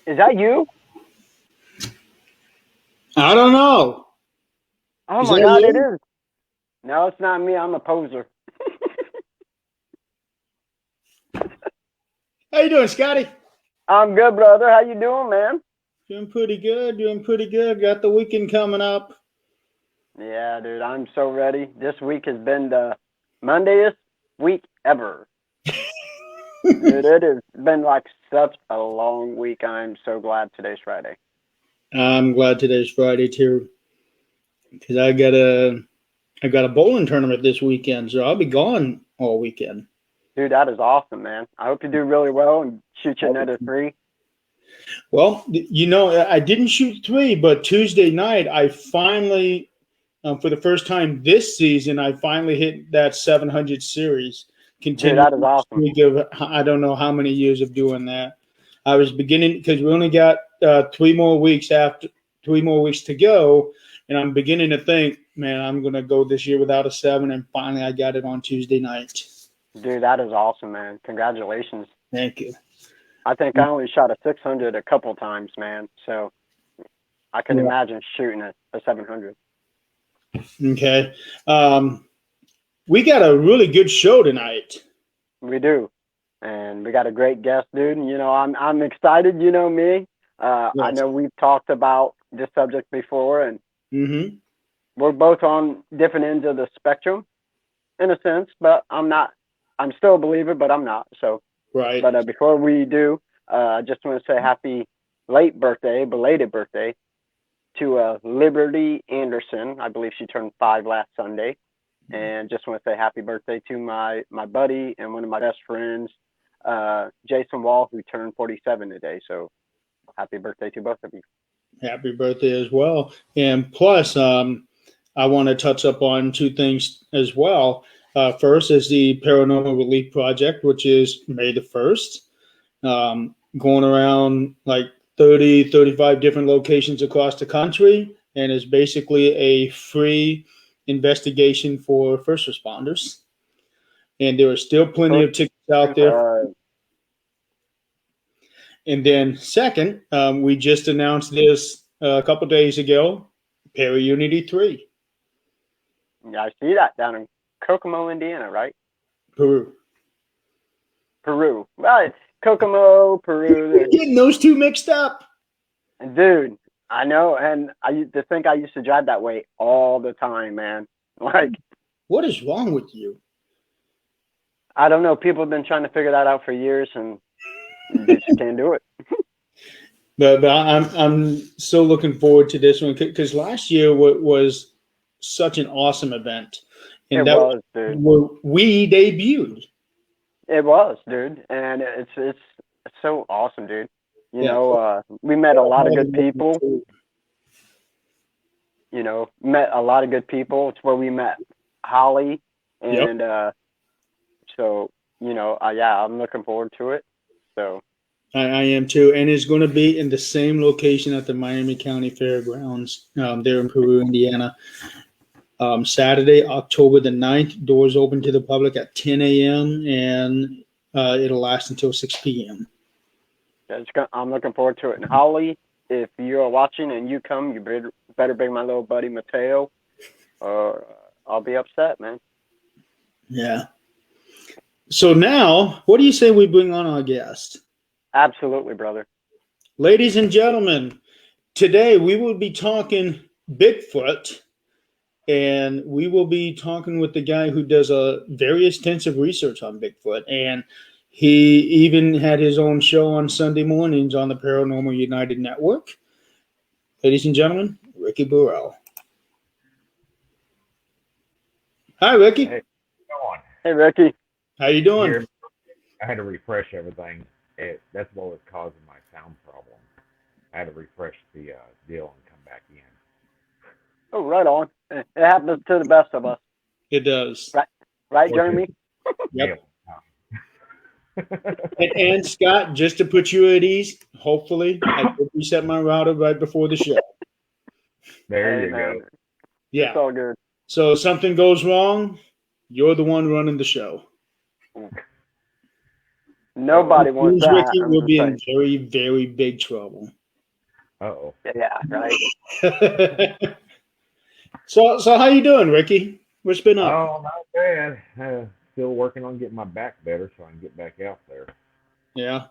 Is that you? I don't know. Oh Is my that God, it you? is. No, it's not me. I'm a poser. How you doing, Scotty? I'm good, brother. How you doing, man? Doing pretty good. Doing pretty good. Got the weekend coming up. Yeah, dude, I'm so ready. This week has been the Mondayest week ever. Dude, it has been like such a long week. I'm so glad today's Friday. I'm glad today's Friday too, because I got a bowling tournament this weekend, so I'll be gone all weekend. Dude, that is awesome, man. I hope you do really well and shoot you another three. Well, I didn't shoot three, but Tuesday night I finally, for the first time this season, I finally hit that 700 series. Dude, Continuing that is awesome. streak of I don't know how many years of doing that. I was beginning because we only got 3 more weeks to go, and I'm beginning to think, man, I'm gonna go this year without a seven, and finally I got it on Tuesday night. Dude, that is awesome, man. Congratulations. Thank you. I think I only shot a 600 a couple times, man. So I can Yeah. imagine shooting a 700. Okay. We got a really good show tonight. We do. And we got a great guest, dude. And, I'm excited. You know me. I Yes. know we've talked about this subject before, and Mm-hmm. we're both on different ends of the spectrum in a sense. But I'm not. I'm still a believer, but I'm not. So, Right. but before we do, I just want to say happy late birthday, belated birthday to Liberty Anderson. I believe she turned 5 last Sunday. And just want to say happy birthday to my buddy and one of my best friends, Jason Wall, who turned 47 today. So happy birthday to both of you. Happy birthday as well. And plus, I want to touch up on two things as well. First is the Paranormal Relief Project, which is May the 1st, going around like 30, 35 different locations across the country, and is basically a free investigation for first responders. And there are still plenty First, of tickets out there. And then, second, we just announced this a couple days ago, Para Unity 3, yeah, I see that down in Kokomo, Indiana, right? Peru. Peru. Well, Kokomo, Peru. Getting those two mixed up. Dude, I know. And I used to think I used to drive that way all the time, man. Like, What is wrong with you? I don't know. People have been trying to figure that out for years, and they just can't do it. But I'm so looking forward to this one because last year was such an awesome event, It and that was was, dude. where we debuted. It was, dude, and it's so awesome, dude. Yeah. We met a lot of good people. Met a lot of good people. It's where we met Holly, Yep. and so yeah, I'm looking forward to it. So I am too, and it's going to be in the same location at the Miami County Fairgrounds there in Peru, Indiana. Saturday, October the 9th. Doors open to the public at 10 a.m. and it'll last until 6 p.m. I'm looking forward to it. And Holly, if you are watching and you come, you better bring my little buddy Mateo, or I'll be upset, man. Yeah. So now, what do you say we bring on our guest? Absolutely, brother. Ladies and gentlemen, today we will be talking Bigfoot, and we will be talking with the guy who does a very extensive research on Bigfoot, and he even had his own show on Sunday mornings on the Paranormal United Network. Ladies and gentlemen, Ricky Burrell. Hi, Ricky. Hey, go on. Hey, Ricky. How you You doing? hear me? I had to refresh everything. That's what was causing my sound problem. I had to refresh the deal and come back in. Oh, right on. It happens to the best of us, It does. right? Right, Fortunately, Jeremy? Yep. nailed And Scott, just to put you at ease, hopefully, I did reset my router right before the show. There Hey, you man, go. it's Yeah. all good. So if something goes wrong, you're the one running the show. Nobody Which wants means that. Ricky I'm will just be in saying. very, very big trouble. Uh-oh. Yeah, right. So how you doing, Ricky? What's been up? Oh, not bad. Still working on getting my back better so I can get back out there. Yeah.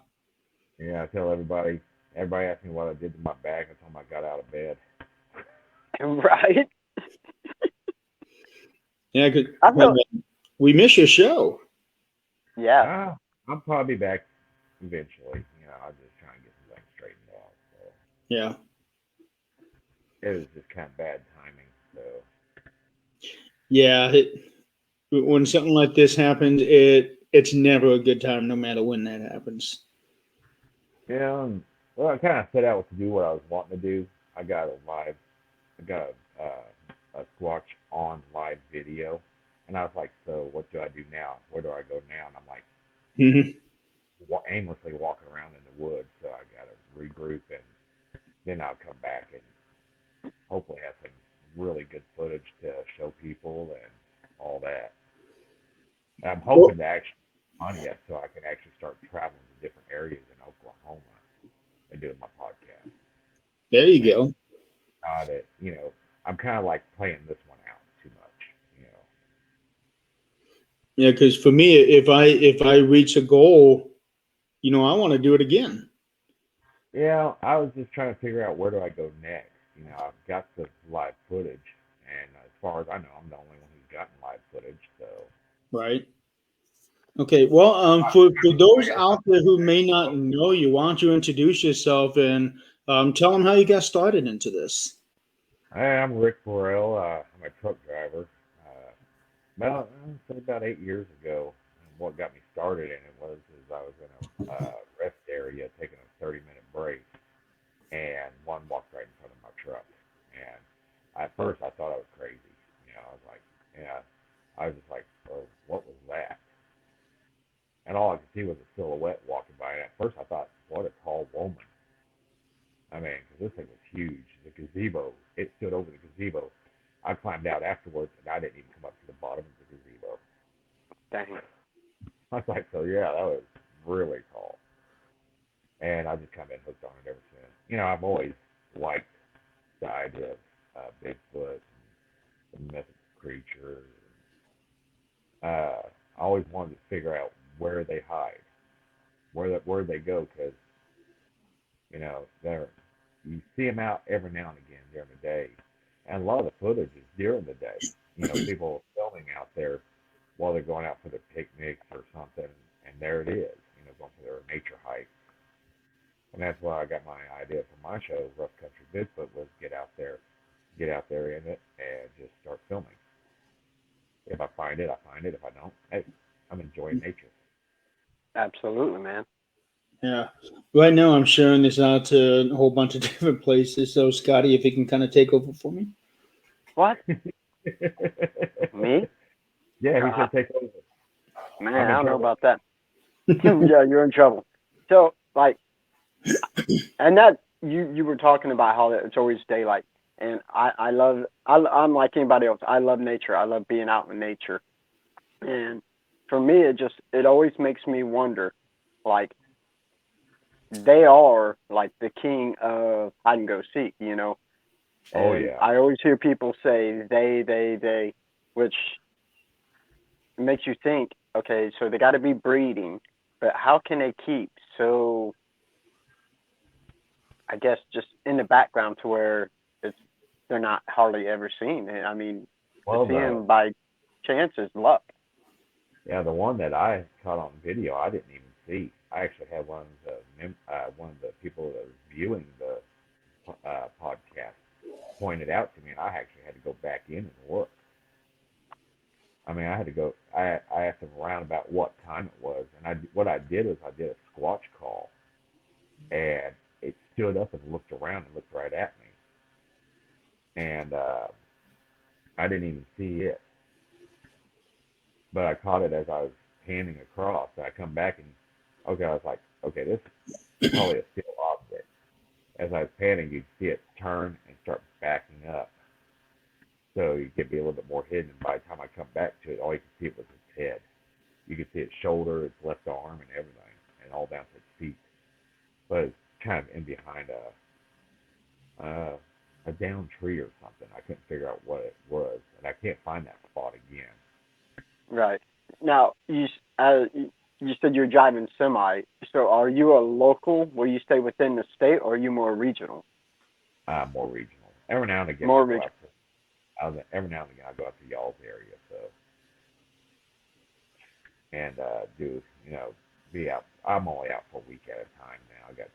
Yeah, I tell everybody. Everybody asks me what I did to my back. I tell them I got out of bed. Right. Yeah, I feel. we miss your show. Yeah. Ah, I'll probably be back eventually. I'll just try and get some things straightened out. So Yeah. it was just kind of bad timing. So Yeah. When something like this happens, it's never a good time, no matter when that happens. well, I kind of set out to do what I was wanting to do. I got a Squatch on live video, and I was like, so what do I do now? Where do I go now? And I'm like Mhm. aimlessly walking around in the woods, so I got to regroup, and then I'll come back and hopefully have some really good footage to show people and all that. And I'm Well, hoping to actually money it so I can actually start traveling to different areas in Oklahoma and doing my podcast. there you And go. not it, I'm kind of like playing this one out too much. Yeah, because for me, if I reach a goal, I want to do it again. Yeah, I was just trying to figure out where do I go next. I've got the live footage, and as far as I know, I'm the only one who's gotten live footage. So Right. Okay. Well, for those out there who may not know you, why don't you introduce yourself and tell them how you got started into this? hey, I'm Rick Burrell. I'm a truck driver. About 8 years ago, what got me started in it was I was in a rest area taking a 30-minute break, and one walked right in front of my truck. And at first, I thought I was crazy. I was like, yeah, I was just like, oh, what was that? And all I could see was a silhouette walking by. And at first, I thought, what a tall woman. I mean, because this thing was huge. The gazebo, it stood over the gazebo. I climbed out afterwards, and I didn't even come up to the bottom of the gazebo. Dang. I was like, so yeah, that was really tall. And I just kind of been hooked on it ever since. I've always liked the idea of Bigfoot and the mythical creatures. I always wanted to figure out where they hide, where they go, because they're you see them out every now and again during the day, and a lot of the footage is during the day. People filming out there while they're going out for their picnics or something, and there it is. Going for their nature hike. And that's why I got my idea for my show, Rough Country Bigfoot, was get out there in it, and just start filming. If I find it, I find it. If I don't, hey, I'm enjoying nature. Absolutely, man. Yeah. Right now, I'm sharing this out to a whole bunch of different places. So, Scotty, if you can kind of take over for me. What? Me? Yeah, he said take over. Man, I'm I in don't know trouble. about that. Yeah, you're in trouble. So, like, and that you were talking about how it's always daylight, and I'm like anybody else. I love nature. I love being out in nature, and for me, it always makes me wonder, like they are like the king of hide and go seek, Oh And yeah. I always hear people say they, which makes you think, okay, so they got to be breeding, but how can they keep so, I guess, just in the background to where it's they're not hardly ever seen? I mean, to Well, see them by chance is luck. the one that I caught on video, I didn't even see. I actually had one of the people that was viewing the podcast pointed out to me, and I actually had to go back in and look. I mean, I had to go. I asked them around about what time it was, and what I did was I did a Squatch call, and it stood up and looked around and looked right at me, and I didn't even see it, but I caught it as I was panning across. And I come back and okay, I was like, okay, this is probably a still object. As I was panning, you'd see it turn and start backing up. So you could be a little bit more hidden. And by the time I come back to it, all you could see was its head. You could see its shoulder, its left arm, and everything. And and all down to its feet, but it's kind of in behind a down tree or something. I couldn't figure out what it was, and I can't find that spot again. Right. Now, you said you're driving semi. So are you a local where you stay within the state, or are you more regional? More regional. Every now and again, More I go regional. out to, every now and again I go out to y'all's area, so and do be out. I'm only out for a week at a time now. I got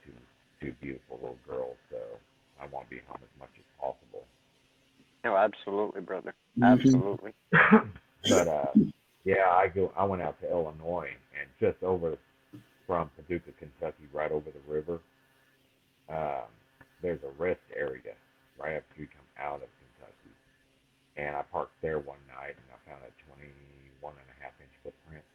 two beautiful little girls, so I want to be home as much as possible. No, absolutely, brother. Mhm. Absolutely. But yeah, I went out to Illinois and just over from Paducah, Kentucky, right over the river. Um, there's a rest area right after you come out of Kentucky, and I parked there one night and I found a 21.5 inch footprint.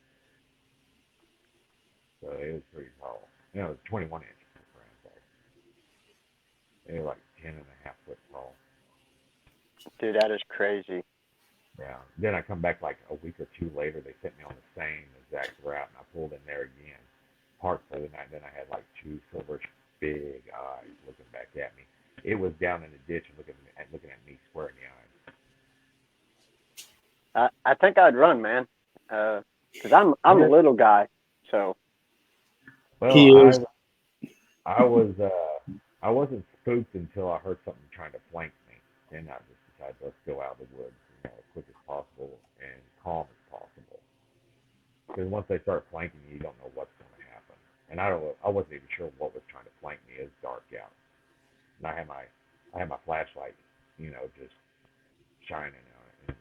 So it was pretty tall. It was 21 inch footprint. Sorry. They were like 10.5 foot tall. Dude, that is crazy. Yeah. Then I come back like a week or two later. They sent me on the same exact route, and I pulled in there again. Parked for the night. Then I had like two silver big eyes looking back at me. It was down in the ditch and looking at me square in the eyes. I think I'd run, man. Cause I'm a little guy, so Well, He is. I wasn't spooked until I heard something trying to flank me. Then I just decided let's go out of the woods, as quick as possible and calm as possible. Because once they start flanking you, you don't know what's going to happen. And I wasn't even sure what was trying to flank me. It was dark out, and I had my flashlight, just shining on it. And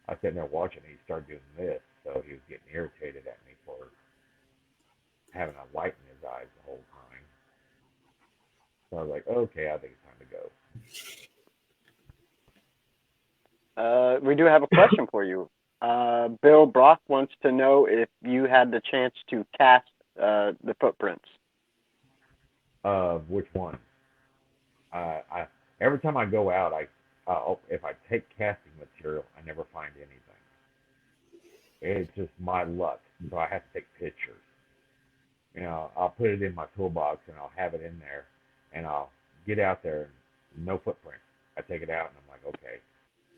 I was sitting there watching. And he started doing this, so he was getting irritated at me for having a light in his eyes the whole time. So I was like, okay, I think it's time to go. we do have a question for you. Bill Brock wants to know if you had the chance to cast the footprints. Which one? I every time I go out, if I take casting material, I never find anything. It's just my luck, so I have to take pictures. I'll put it in my toolbox and I'll have it in there, and I'll get out there and no footprint. I take it out and I'm like, okay,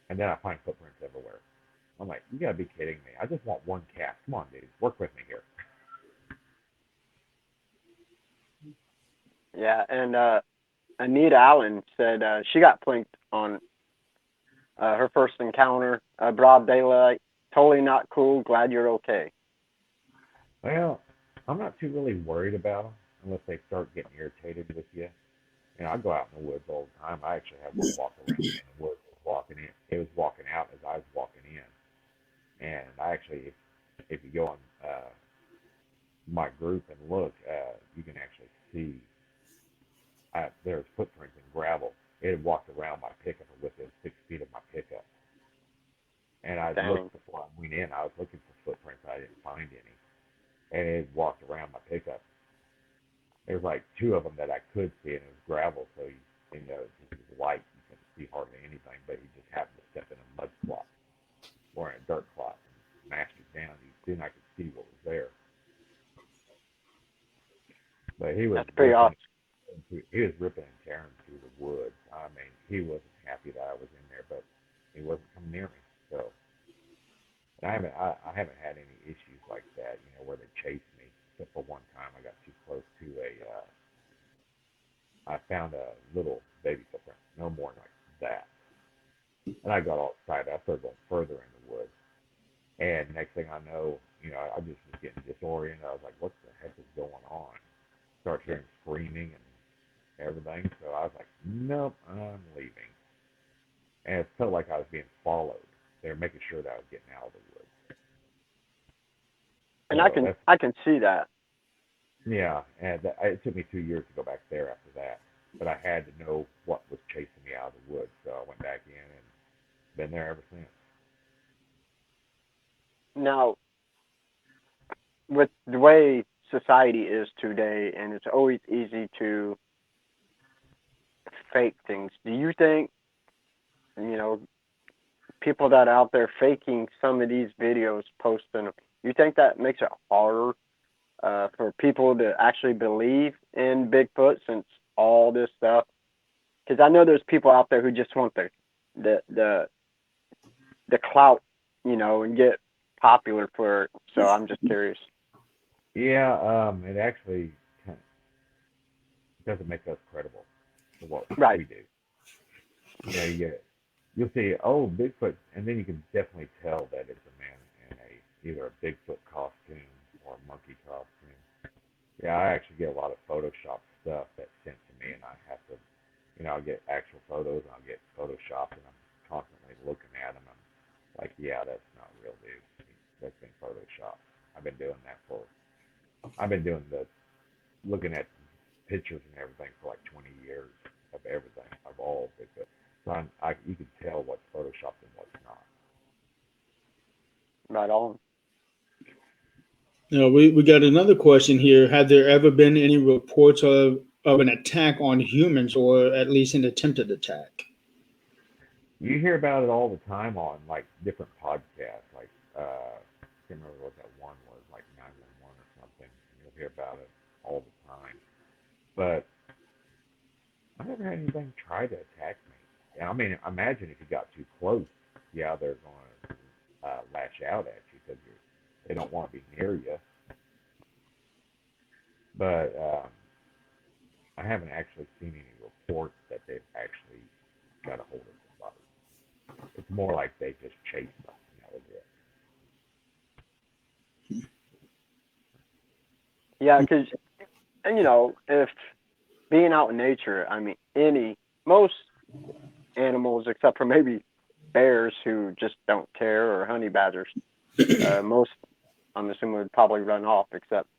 and then I find footprints everywhere. I'm like, you gotta be kidding me! I just want one cast. Come on, dude, work with me here. Yeah, and Anita Allen said she got plinked on her first encounter, broad daylight. Totally not cool. Glad you're okay. Well, I'm not too really worried about them unless they start getting irritated with you. I go out in the woods all the time. I actually have one walk around in the woods, walking in. It was walking out as I was walking in. And I actually, if you go on my group and look, you can actually see there's footprints in gravel. It had walked around my pickup within 6 feet of my pickup. And I Dang. looked before I went in. I was looking for footprints. I didn't find any. And it walked around my pickup. There's like two of them that I could see, and it was gravel, so it was light. You couldn't see hardly anything, but he just happened to step in a mud clot or in a dirt clot and smashed it down. Then I could see what was there. But he was That's pretty awesome. he was ripping and tearing through the woods. I mean, he wasn't happy that I was in there, but he wasn't coming near me. So, and I haven't had any issues like that, where they chased me. Except for one time, I got too close to I found a little baby footprint, no more like that. And I got all excited. I started going further in the woods. And next thing I know, I just was getting disoriented. I was like, what the heck is going on? Start hearing screaming and everything. So I was like, nope, I'm leaving. And it felt like I was being followed. They were making sure that I was getting out of the woods. And So I can see that. yeah, and it took me 2 years to go back there after that. But I had to know what was chasing me out of the woods, so I went back in and been there ever since. Now, with the way society is today, and it's always easy to fake things, do you think, people that are out there faking some of these videos, posting them, you think that makes it harder for people to actually believe in Bigfoot since all this stuff. Because I know there's people out there who just want the the the clout, and get popular for it. So I'm just curious. Yeah, it actually kind of doesn't make us credible for what Right. we do. You'll see, oh, Bigfoot, and then you can definitely tell that it's a man in either a Bigfoot costume or a monkey costume. Yeah, I actually get a lot of Photoshop stuff that's sent to me, and I have to, I'll get actual photos, and I'll get Photoshopped, and I'm constantly looking at them. I'm like, yeah, that's not real, dude. That's been Photoshopped. I've been doing that I've been doing looking at pictures and everything for like 20 years of everything, of all Bigfoot. So you can tell what's Photoshopped and what's not. Right on. We got another question here. Have there ever been any reports of an attack on humans, or at least an attempted attack? You hear about it all the time on like different podcasts. Like I can't remember what that one was, like 911 or something. You'll hear about it all the time. But I never had anything try to attack me. Yeah, I mean, imagine if you got too close. Yeah, they're going to lash out at you because they don't want to be near you. But I haven't actually seen any reports that they've actually got a hold of somebody. It's more like they just chase them. That was it. Yeah, because if being out in nature, I mean, most animals, except for maybe bears who just don't care, or honey badgers, most, I'm assuming, would probably run off, except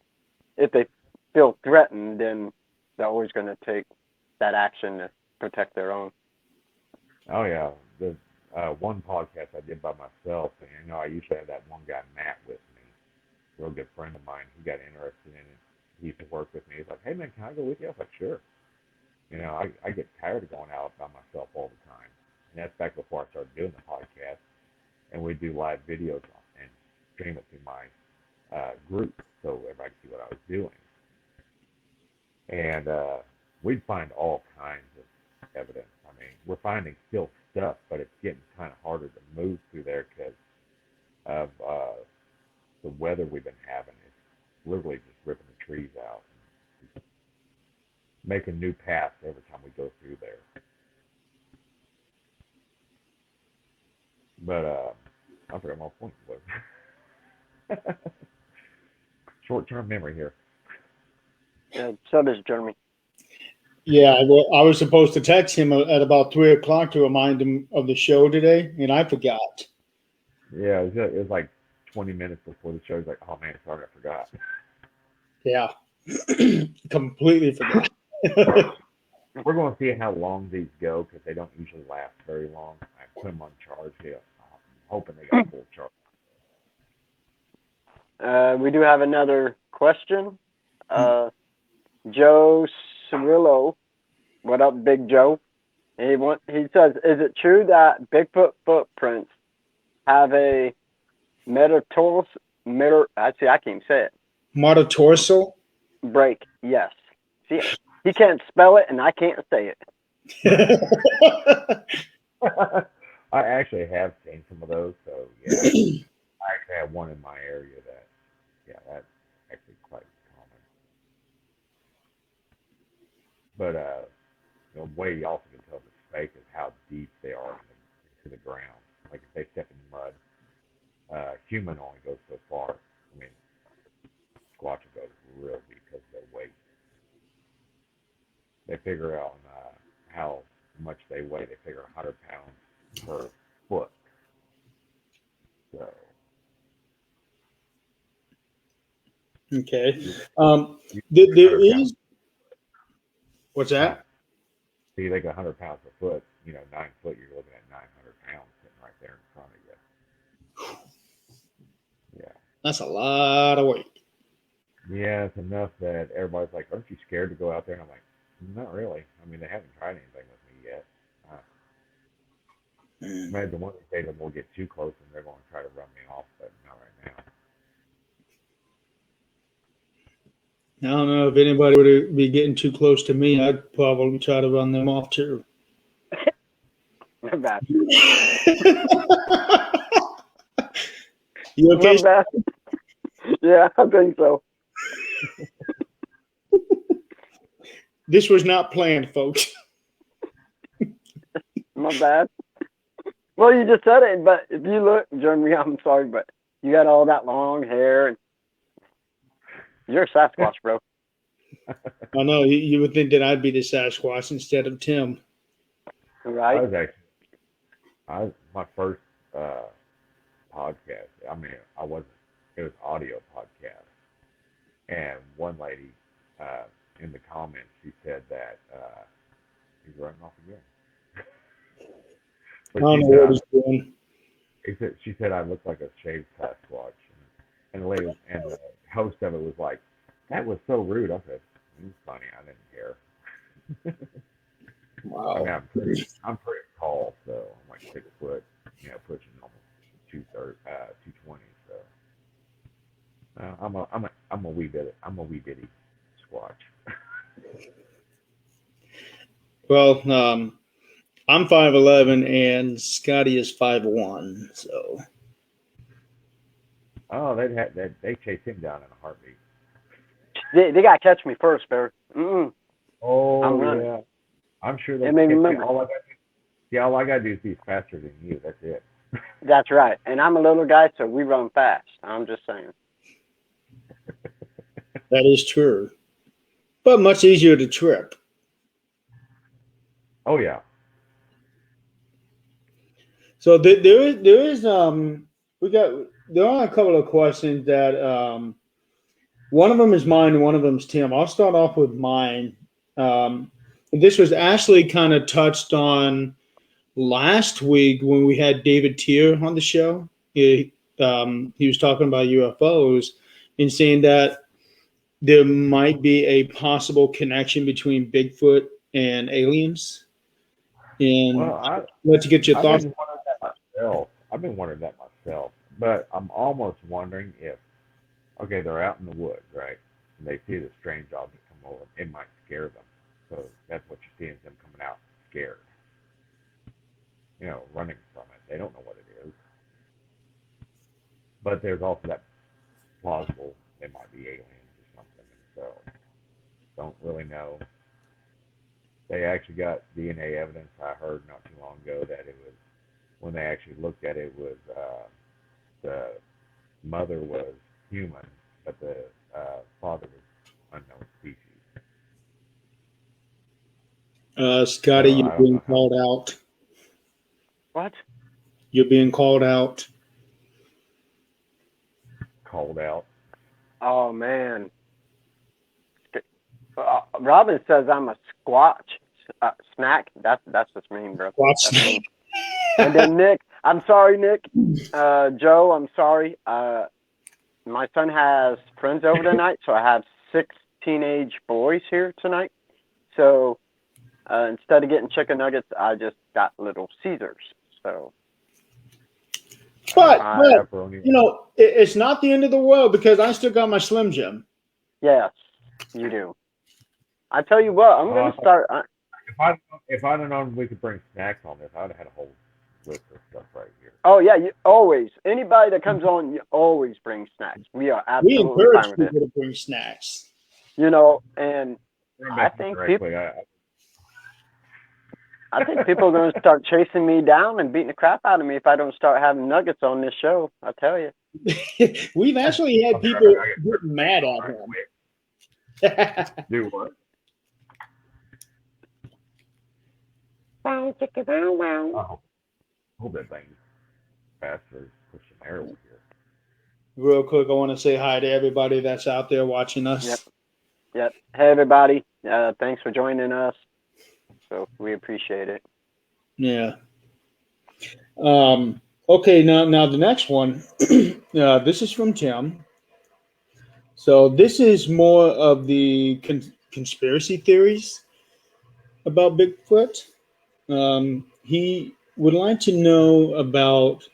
if they feel threatened, then they're always going to take that action to protect their own. Oh yeah, the one podcast I did by myself, and I usually have that one guy Matt with me, a real good friend of mine. He got interested in it. He used to work with me. He's like, "Hey man, can I go with you?" I was like, "Sure." I get tired of going out by myself all the time, and that's back before I started doing the podcast. And we do live videos and stream it through my group so everybody can see what I was doing. And we'd find all kinds of evidence. I mean, we're finding still stuff, but it's getting kind of harder to move through there because of the weather we've been having. It's literally just ripping the trees out, and making new paths every time we go through there. But I forgot my point was. Short-term memory here. So does Jeremy. Yeah, well, I was supposed to text him at about 3 o'clock to remind him of the show today, and I forgot. Yeah, it was like 20 minutes before the show. He's like, "Oh man, sorry, I forgot." Yeah, completely forgot. We're going to see how long these go because they don't usually last very long. I put them on charge here. I'm hoping they got full charge. We do have another question. Joe Cirillo, what up, Big Joe? He says, is it true that Bigfoot footprints have a metatarsal? I can't even say it. Metatarsal? Break. Yes. See, he can't spell it, and I can't say it. I actually have seen some of those, so yeah. I actually have one in my area that's actually quite common. But the way you also can tell if it's fake is how deep they are into the ground. Like if they step in mud, human only goes so far. I mean, Squatcher goes real deep because of their weight. They figure out how much they weigh. They figure 100 pounds per foot. So. Okay. There is. What's that? See, like 100 pounds per foot. 9 foot. You're looking at 900 pounds sitting right there in front of you. Yeah. That's a lot of weight. Yeah, it's enough that everybody's like, "Aren't you scared to go out there?" And I'm like, "Not really. I mean, they haven't tried anything with me yet." Imagine one of these days we'll get too close and they're going to try to run me off, but not right now. I don't know if anybody would be getting too close to me. I'd probably try to run them off too. My bad. You okay? My bad. Yeah, I think so. This was not planned, folks. My bad. Well, you just said it, but if you look, Jeremy, I'm sorry, but you got all that long hair, and you're a Sasquatch, bro. I know you would think that I'd be the Sasquatch instead of Tim. Right? My first podcast. I mean, I wasn't. It was audio podcast, and one lady in the comments she said that he's running off again. I But don't she know said, what he's doing. she said I looked like a shaved Sasquatch, and the lady and the host of it was like, "That was so rude." I said, "It was funny. I didn't care." I mean, Wow. I'm pretty tall, so I'm like 6 foot, pushing almost 220. So I'm a wee bitty squatch. Well, I'm 5'11", and Scotty is 5'1", so Oh, they chased him down in a heartbeat. They got to catch me first, Barry. I'm Oh running. yeah, I'm sure they And maybe catch me. remember. All I gotta do is be faster than you. That's it. That's right. And I'm a little guy, so we run fast. I'm just saying. that is true. But much easier to trip. Oh yeah. So there is there are a couple of questions that one of them is mine and one of them is Tim. I'll start off with mine. This was actually kind of touched on last week when we had David Tier on the show. He was talking about UFOs and saying that there might be a possible connection between Bigfoot and aliens. And Well, let's get your I've thoughts. been wondering that myself. But I'm almost wondering if, okay, they're out in the woods, right? And they see the strange object come over. It might scare them. So that's what you're seeing, is them coming out scared. Running from it. They don't know what it is. But there's also that plausible they might be aliens or something. So don't really know. They actually got DNA evidence. I heard not too long ago that it was, when they actually looked at it, was the mother was human, but the father was unknown species. Scotty, So you're I don't being know how called out. What? You're being called out. called out. Oh, man. Robin says I'm a squatch. Snack? That's just mean, bro. Watch That's mean. And then Nick, I'm sorry, Nick. Joe, I'm sorry. My son has friends over tonight, so I have 6 teenage boys here tonight. So instead of getting chicken nuggets, I just got Little Caesars. So, But Pepperoni. it's not the end of the world because I still got my Slim Jim. yes, you do. I tell you what, I'm going to start. If I'd have known we could bring snacks on this, I'd have had a whole list of stuff right here. Oh, yeah, you always. Anybody that comes on, you always bring snacks. We are We absolutely encourage fine with it. people to bring snacks. And I think people are going to start chasing me down and beating the crap out of me if I don't start having nuggets on this show. I tell you. We've actually had people get mad at him. Do what? Bow, chicka, bow, wow. Oh, hold that thing faster. Push some air over here. Real quick, I want to say hi to everybody that's out there watching us. Yep. Hey, everybody. Thanks for joining us. So we appreciate it. Yeah. Okay, now the next one. This is from Tim. So this is more of the conspiracy theories about Bigfoot. He would like to know about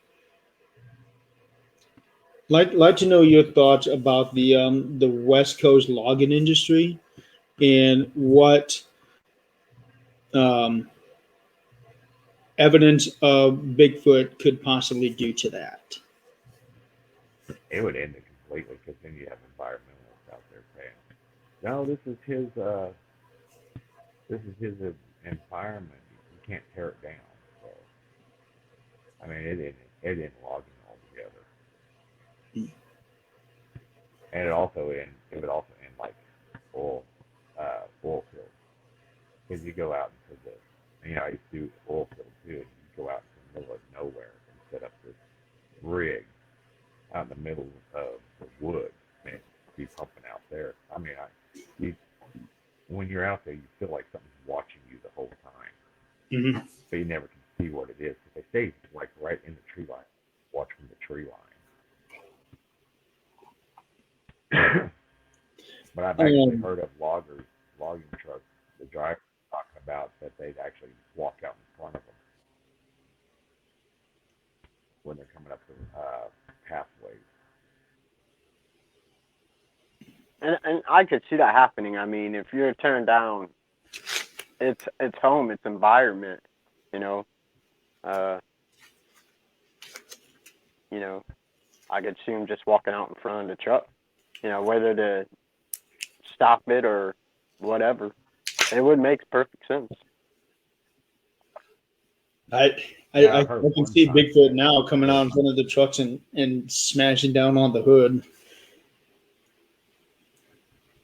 Like to know your thoughts about the West Coast logging industry and what um, evidence of Bigfoot could possibly do to that. It would end it completely because then you have environmentalists out there saying, "No, this is his environment. You can't tear it down." So, I mean, it ended logging altogether, and it would also end like oil oil fields because you go out into I used to do oil field too, and you go out into the middle of nowhere and set up this rig out in the middle of the woods and be pumping out there. I mean, you, when you're out there, you feel like something's watching you the whole time, Mm-hmm. but you never can see what it is because they stay like right in the tree line, watch from the tree line. But I've actually heard of logging trucks, the drivers talking about that they'd actually walk out in front of them when they're coming up the pathways. And I could see that happening. I mean, if you're turned down, it's home, it's environment, you know. Uh, you know, I could see him just walking out in front of the truck. Whether to stop it or whatever, it would make perfect sense. I can see Bigfoot now coming out in front of the trucks and smashing down on the hood.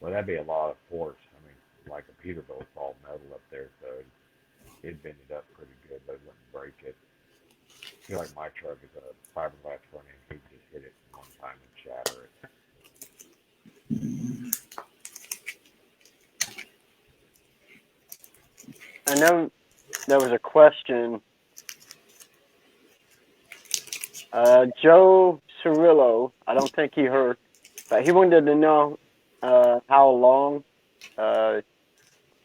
Well, that'd be a lot of force. I mean, like a Peterbilt's all metal up there, so it'd bend it up pretty good, but it wouldn't break it. I feel like my truck is a fiberglass front end. He'd just hit it one time and shatter it. I know there was a question. Joe Cirillo, I don't think he heard, but he wanted to know how long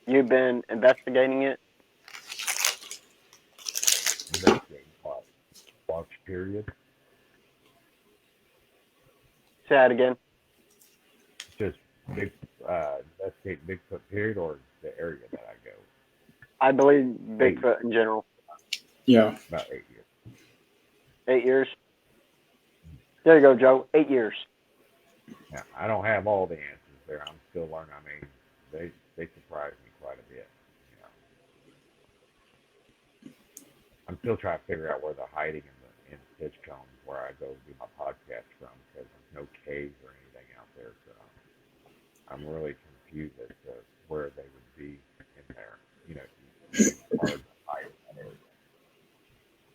you've been investigating it. Investigating watch period. Say that again. Just investigate Bigfoot period or the area that I go. I believe Bigfoot in general. Yeah. About 8 years. 8 years. There you go, Joe. 8 years. Now, I don't have all the answers there. I'm still learning. I mean, they surprise me quite a bit. I'm still trying to figure out where they're hiding in the pitch cones where I go do my podcast from because there's no caves or anything out there. So I'm really confused as to where they would be in there. Hard to hide in that area.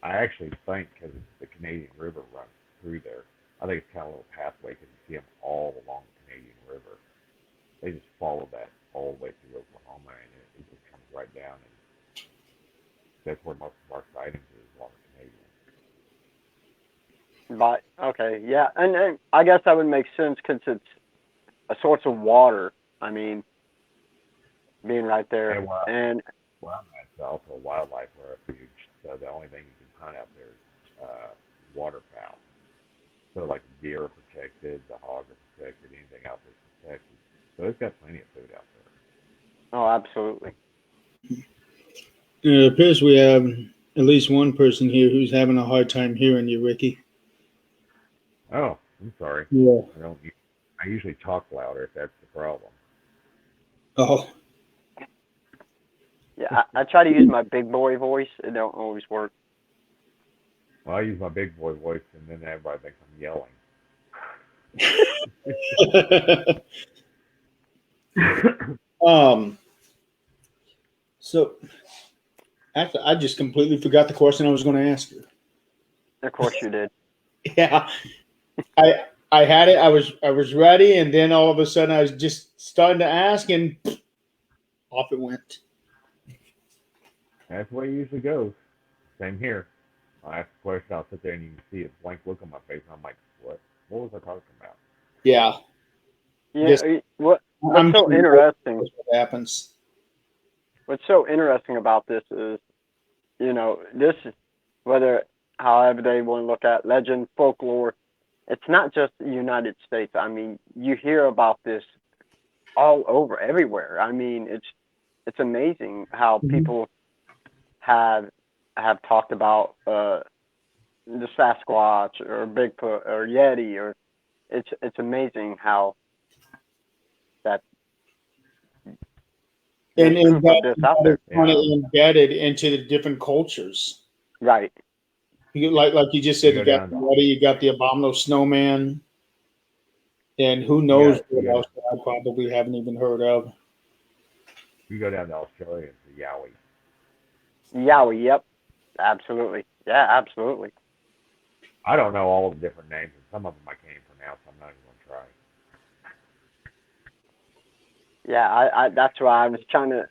I actually think because the Canadian River runs through there, I think it's kind of a little pathway because you see them all along the Canadian River. They just follow that all the way through Oklahoma, and it just comes right down, and that's where most of our sightings is along the Canadian. But okay, yeah, and I guess that would make sense because it's a source of water. I mean, being right there, and it's also a wildlife refuge. So the only thing you can hunt out there is waterfowl. So like deer are protected, the hogs are protected, anything out there is protected. So it's got plenty of food out there. Oh, absolutely. It appears we have at least one person here who's having a hard time hearing you, Ricky. Oh, I'm sorry. Yeah. I usually talk louder if that's the problem. Oh. Yeah, I try to use my big boy voice. It don't always work. Well, I use my big boy voice, and then everybody thinks I'm yelling. So, actually, I just completely forgot the question I was going to ask you. Of course you did. Yeah, I had it. I was ready, and then all of a sudden, I was just starting to ask, and off it went. That's the way it usually goes. Same here. I ask a question, I'll sit there and you can see a blank look on my face, and I'm like, what? What was I talking about? Yeah. Yeah. What's so interesting? What happens? What's so interesting about this is, this is however they want to look at legend, folklore, it's not just the United States. I mean, you hear about this all over, everywhere. I mean, it's amazing how Mhm. people have talked about the Sasquatch or Bigfoot or Yeti, or it's amazing how that there's And proof of that, this out that is there. kind of Yeah, embedded into the different cultures. Right. Like you just you said, go you got down the to Yeti, you got the abominable snowman, and who you knows got you what got else that I probably haven't even heard of. you go down to Australia to Yowie. Yowie. Yep. Absolutely. Yeah. Absolutely. I don't know all the different names, and some of them I can't even pronounce. I'm not even gonna try. Yeah. I that's why I was trying to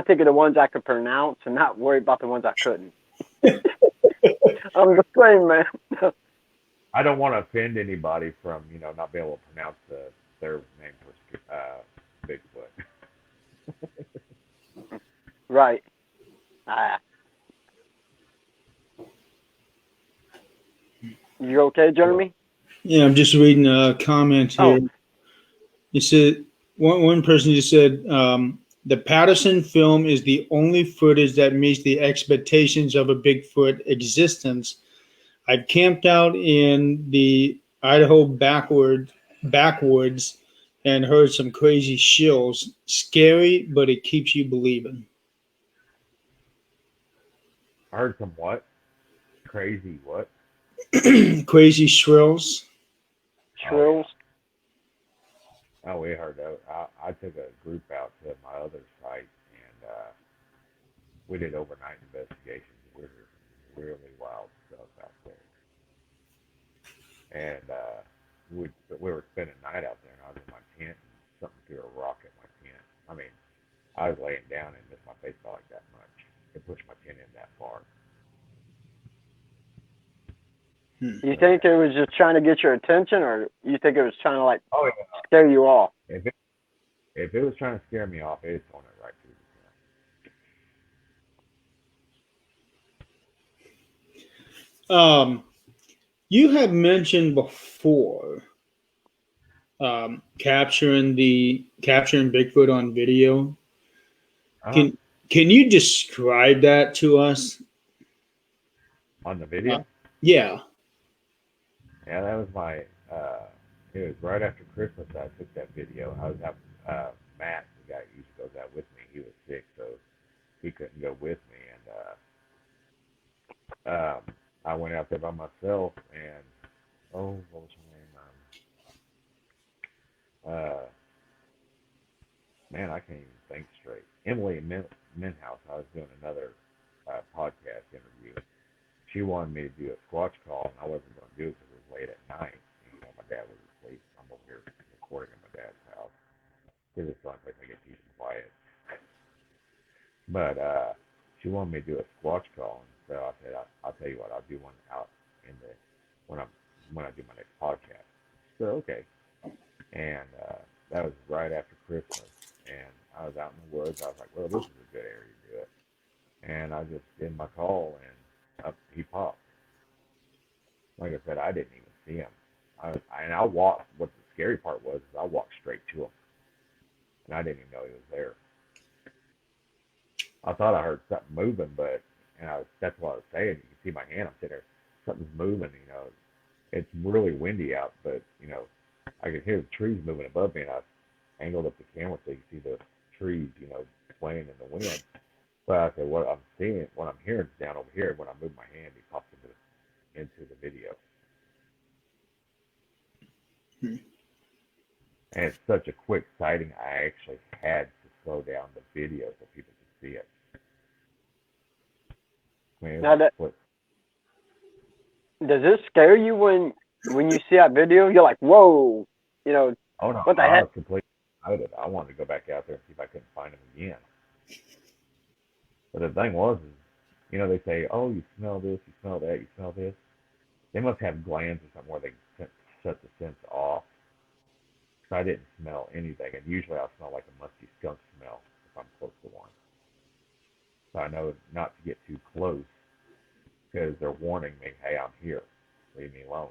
think of the ones I could pronounce and not worry about the ones I couldn't. I'm the same, man. I don't want to offend anybody from not being able to pronounce their name for Bigfoot. Right. Ah. You okay, So Jeremy? Yeah, I'm just reading a comment here. Oh, You said one person just said the Patterson film is the only footage that meets the expectations of a Bigfoot existence. I've camped out in the Idaho backwoods and heard some crazy shills. Scary, but it keeps you believing. I heard some what crazy what? Crazy shrills. Oh yeah. shrills. Oh, we heard that. I took a group out to my other site, and we did overnight investigations. We were really wild stuff out there, and we were spending the night out there, and I was in my tent, and something threw a rock at my tent. I mean, I was laying down, and just my face felt like that much. It pushed my tent in that far. You So think yeah. it was just trying to get your attention, or you think it was trying to like Oh scare you off? yeah. If it was trying to scare me off, it's throwing it right through Um, you have mentioned before capturing Bigfoot on video. the tent. Can can you describe that to us? On the Uh, video. yeah. Yeah, that was my. It was right after Christmas I took that video. I was out. Matt, the guy who usually goes out with me, he was sick, so he couldn't go with me, and I went out there by myself. And what was her name? Man, I can't even think straight. Emily Minhouse. I was doing another podcast interview. She wanted me to do a Squatch call, and I wasn't going to do it because it was late at night. My dad was asleep. I'm over here recording at my dad's house because it's the only place I get peace and quiet. But she wanted me to do a Squatch call, and so I said, I'll tell you what, I'll do one out in the when I'm when I do my next podcast. So okay, and that was right after Christmas, and I was out in the woods. I was like, well, this is a good area to do it, and I just did my call, and up he popped. Like I said, I didn't even see him. I walked. What the scary part was, is I walked straight to him, and I didn't even know he was there. I thought I heard something moving, but that's what I was saying. You can see my hand. I'm sitting there. Something's moving. It's really windy out, but I could hear the trees moving above me, and I angled up the camera so you can see the trees, swaying in the wind. But I said, what I'm hearing is down over here. When I move my hand, he pops into the video. Hmm. And it's such a quick sighting, I actually had to slow down the video so people could see it. I mean, it Now, was a quick. does this scare you when you see that video? You're like, whoa, you know, Oh no, what the I heck? was completely excited. I wanted to go back out there and see if I couldn't find him again. But the thing was, is, they say, oh, you smell this, you smell that, you smell this. They must have glands or something where they shut the sense off. So I didn't smell anything, and usually I smell like a musty skunk smell if I'm close to one. So I know not to get too close because they're warning me, hey, I'm here. Leave me alone.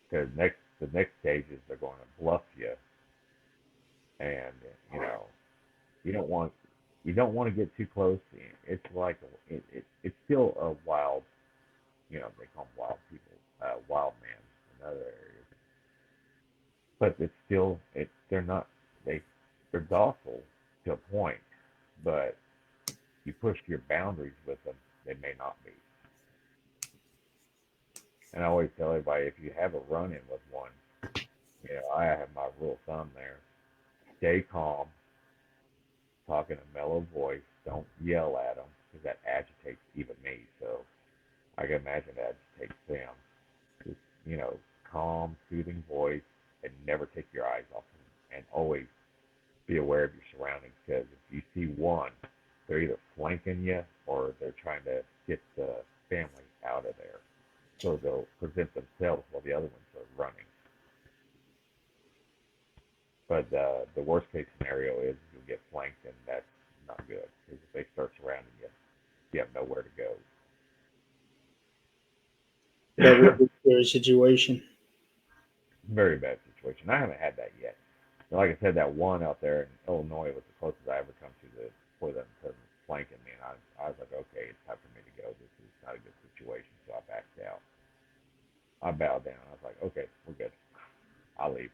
because the next stage is they're going to bluff you, and you know you don't want to get too close. It's like it's still a wild, you know, they call them wild people, wild man in other areas, but it's still they're not they're docile to a point, but you push your boundaries with them, they may not be. And I always tell everybody, if you have a run-in with one, you know, I have my rule of thumb there: stay calm, talk in a mellow voice, don't yell at them because that agitates even me. So I can imagine that agitates them. Just, you know, calm, soothing voice, and never take your eyes off them, and always be aware of your surroundings, because if you see one, they're either flanking you or they're trying to get the family out of there. So they'll present themselves while the other ones are running. But the worst case scenario is you'll get flanked, and that's not good, because if they start surrounding you, you have nowhere to go. That would be a scary situation. Very bad situation. I haven't had that yet. Like I said, that one out there in Illinois was the closest I ever come to for them flanking me, and I was like, okay, it's time for me to go. This is not a good situation, so I backed out. I bowed down. I was like, okay, we're good. I'll leave.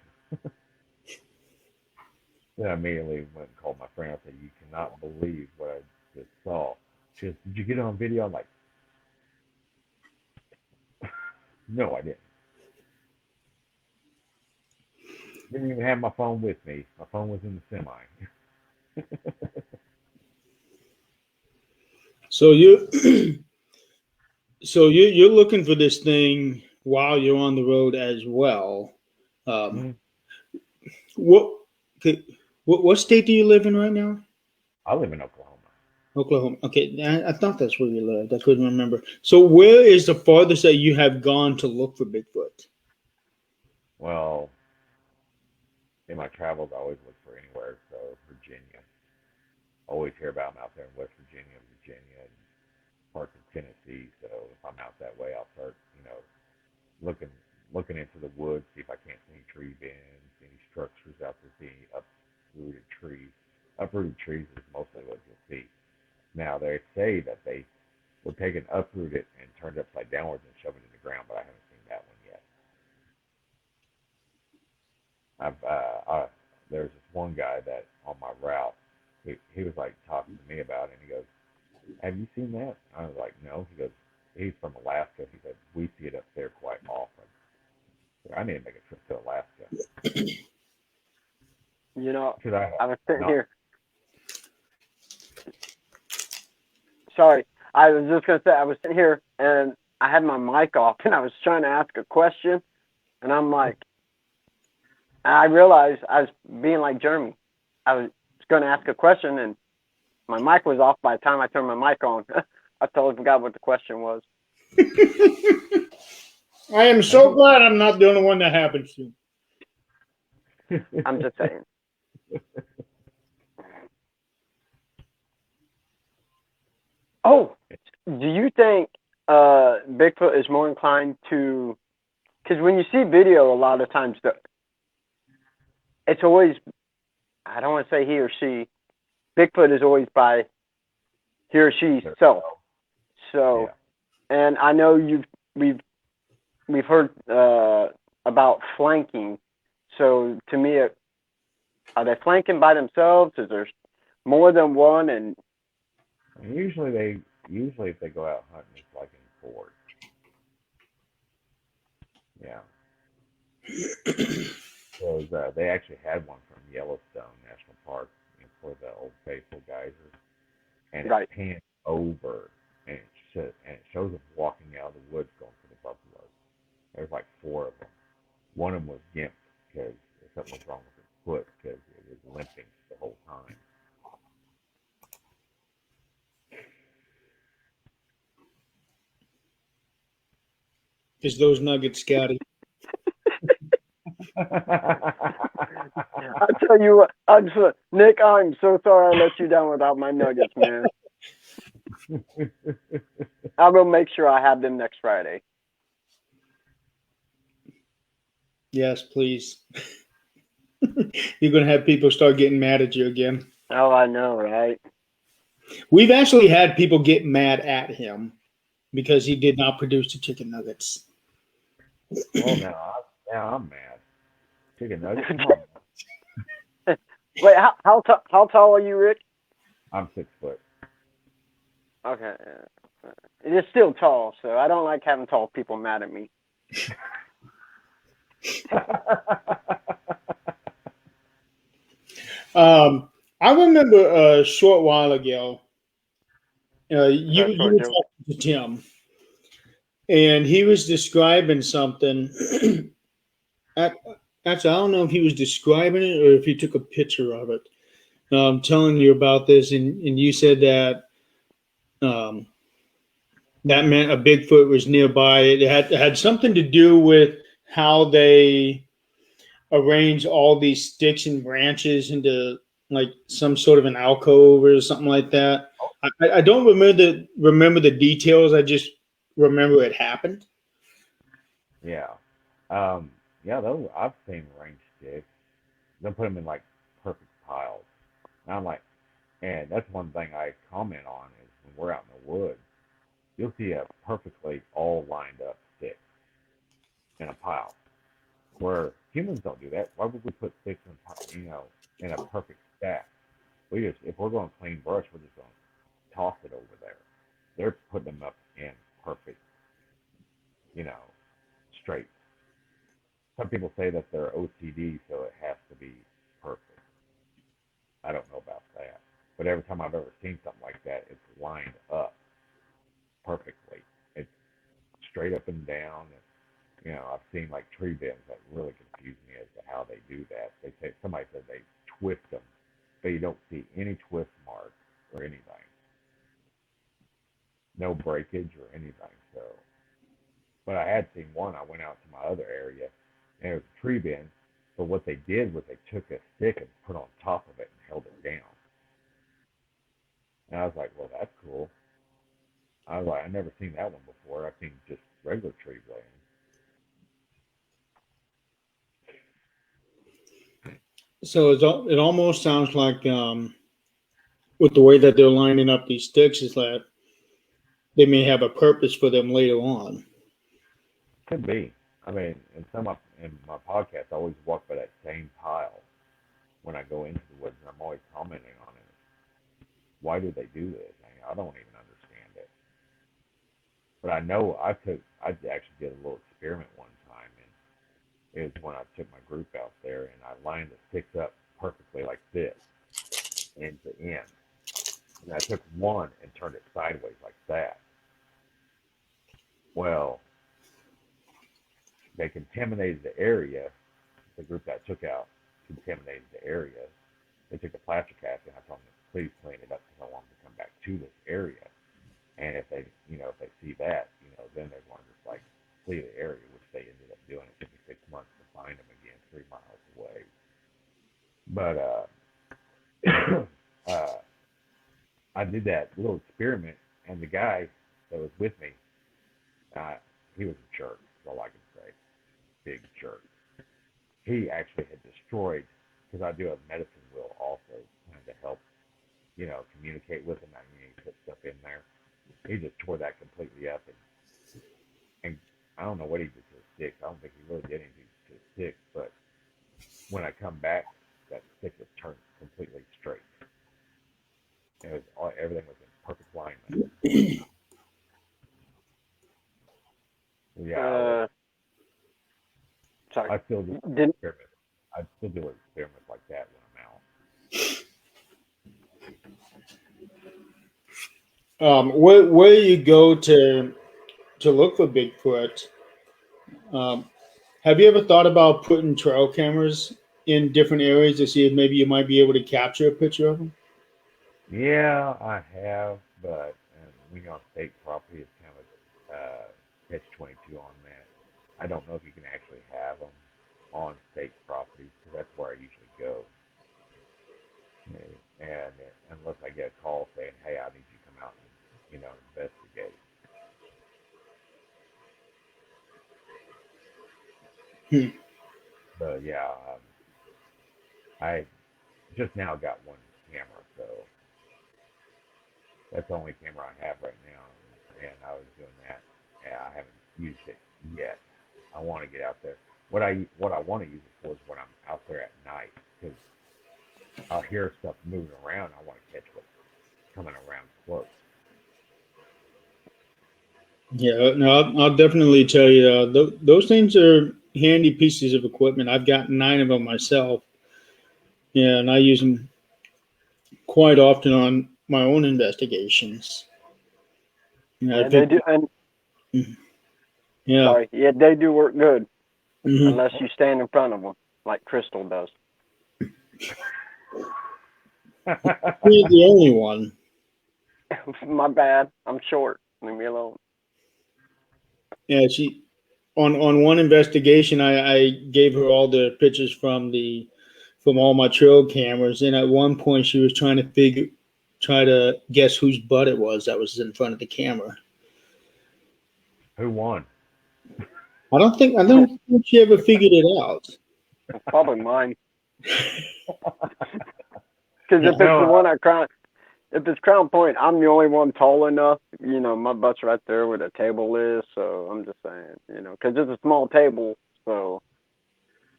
Then I immediately went and called my friend. I said, you cannot believe what I just saw. She goes, did you get it on video? I'm like, no, I didn't. Didn't even have my phone with me. My phone was in the semi. So you, you're looking for this thing while you're on the road as well. Mm-hmm. What, what state do you live in right now? I live in Oklahoma. Oklahoma. Okay, I thought that's where you lived. I couldn't remember. So where is the farthest that you have gone to look for Bigfoot? Well, in my travels, I always look for anywhere. So Virginia. Always hear about them out there in West Virginia, and parts of Tennessee. So if I'm out that way, I'll start, you know, looking into the woods, see if I can't see any tree bends, any structures out there, see any uprooted trees. Uprooted trees is mostly what you'll see. Now they say that they will take and uproot it and turn it upside downwards and shove it in the ground, but I haven't seen that one yet. There's this one guy that on my route, he was like talking to me about it, and he goes, have you seen that? I was like, no. He goes, he's from Alaska. He said, we see it up there quite often. So I need to make a trip to Alaska. You know, I was sitting here. Sorry, I was just going to say, I was sitting here and I had my mic off and I was trying to ask a question. And I'm like, I realized I was being like Jeremy. I was going to ask a question and my mic was off by the time I turned my mic on. I totally forgot what the question was. I am so glad I'm not the only one that happens to. I'm just saying. Oh, do you think Bigfoot is more inclined to, because when you see video, a lot of times it's always, I don't want to say he or she, Bigfoot is always by he or she self. So, yeah. And I know we've heard about flanking. So to me, are they flanking by themselves? Is there more than one? And usually if they go out hunting, it's like in fours. Yeah. So they actually had one from Yellowstone National Park, for the Old Faithful geysers, and it pans over, and it shows them walking out of the woods going for the buffalo. There's like 4 of them. One of them was gimped because something was wrong with its foot because it was limping the whole time. Is those nuggets scatty? I tell you what, Nick, I'm so sorry I let you down without my nuggets, man. I will make sure I have them next Friday. Yes, please. You're going to have people start getting mad at you again. Oh, I know, right? We've actually had people get mad at him because he did not produce the chicken nuggets. Well, now I'm mad. Chicken nuggets? Come on. Wait, how tall are you, Rick? I'm 6 foot. Okay, it is still tall, so I don't like having tall people mad at me. I remember a short while ago, you Short were joke. talking to Tim, and he was describing something. Ac- Actually, I don't know if he was describing it or if he took a picture of it. Telling you about this, and you said that um, that meant a Bigfoot was nearby. It had something to do with how they arrange all these sticks and branches into like some sort of an alcove or something like that. I don't remember the details. I just remember it happened. Yeah. Yeah, those I've seen range sticks. They'll put them in like perfect piles. And I'm like, and that's one thing I comment on is when we're out in the woods, you'll see a perfectly all lined up stick in a pile. Where humans don't do that. Why would we put sticks in a perfect stack? We just, if we're going to clean brush, we're just going to toss it over there. They're putting them up in perfect, you know, straight. Some people say that they're OCD, so it has to be perfect. I don't know about that. But every time I've ever seen something like that, it's lined up perfectly. It's straight up and down. I've seen like tree bends that really confuse me as to how they do that. They say somebody said they twist them, but you don't see any twist marks or anything. No breakage or anything. So, but I had seen one. I went out to my other area, and it was a tree bend. But what they did was they took a stick and put on top of it and held it down. And I was like, well, that's cool. I was like, I've never seen that one before. I've seen just regular tree blades. So it almost sounds like with the way that they're lining up these sticks is that they may have a purpose for them later on. Could be. I mean, in my podcast, I always walk by that same pile when I go into the woods, and I'm always commenting on it. Why do they do this? I don't even understand it. But I know I actually did a little experiment one time, and it was when I took my group out there, and I lined the sticks up perfectly like this, end to end. And I took one and turned it sideways like that. Well, they contaminated the area. The group that I took out contaminated the area. They took the plaster cast, and I told them to please clean it up because I want them to come back to this area. And if they see that, then they're going to just like flee the area, which they ended up doing. It took me 6 months to find them again, 3 miles away. But uh, I did that little experiment, and the guy that was with me, uh, he was a jerk. That's all I can say. Big jerk. He actually had destroyed because I do a medicine wheel also, kind of to help communicate with him. I mean, he put stuff in there. He just tore that completely up, and I don't know what he did to his sticks. I don't think he really did anything to his sticks, but when I come back, that stick was turned completely straight. Everything was in perfect alignment. Yeah, Uh, sorry. I still do Didn't. experiments. I still do experiments like that when I'm out. Where you go to look for Bigfoot? Um, have you ever thought about putting trail cameras in different areas to see if maybe you might be able to capture a picture of them? Yeah, I have, but when you're on state property, it's kind of catch 22 on that. I don't know if you can actually have them on state property because that's where I usually go. And unless I get a call saying, "Hey, I need you to come out and investigate." Hmm. yeah, I just now got one camera, so that's the only camera I have right now, and I was doing that. Yeah, I haven't used it yet. I want to get out there. What I want to use it for is when I'm out there at night, because I'll hear stuff moving around. I want to catch what's coming around close. Yeah, no, I'll definitely tell you, those things are handy pieces of equipment. I've got 9 of them myself. Yeah, and I use them quite often on my own investigations. You know, Yeah, they do. And yeah. sorry, yeah, they do work good Mhm. unless you stand in front of them like Crystal does. You're the only one. My bad. I'm short. Leave me alone. Yeah, she on one investigation, I gave her all the pictures from all my trail cameras, and at one point she was try to guess whose butt it was that was in front of the camera. Who won? I don't think she ever figured it out. It's probably mine. Because Yeah. if it's the one at Crown, if it's Crown Point, I'm the only one tall enough. You know, my butt's right there where the table is. So I'm just saying, you know, because it's a small table. So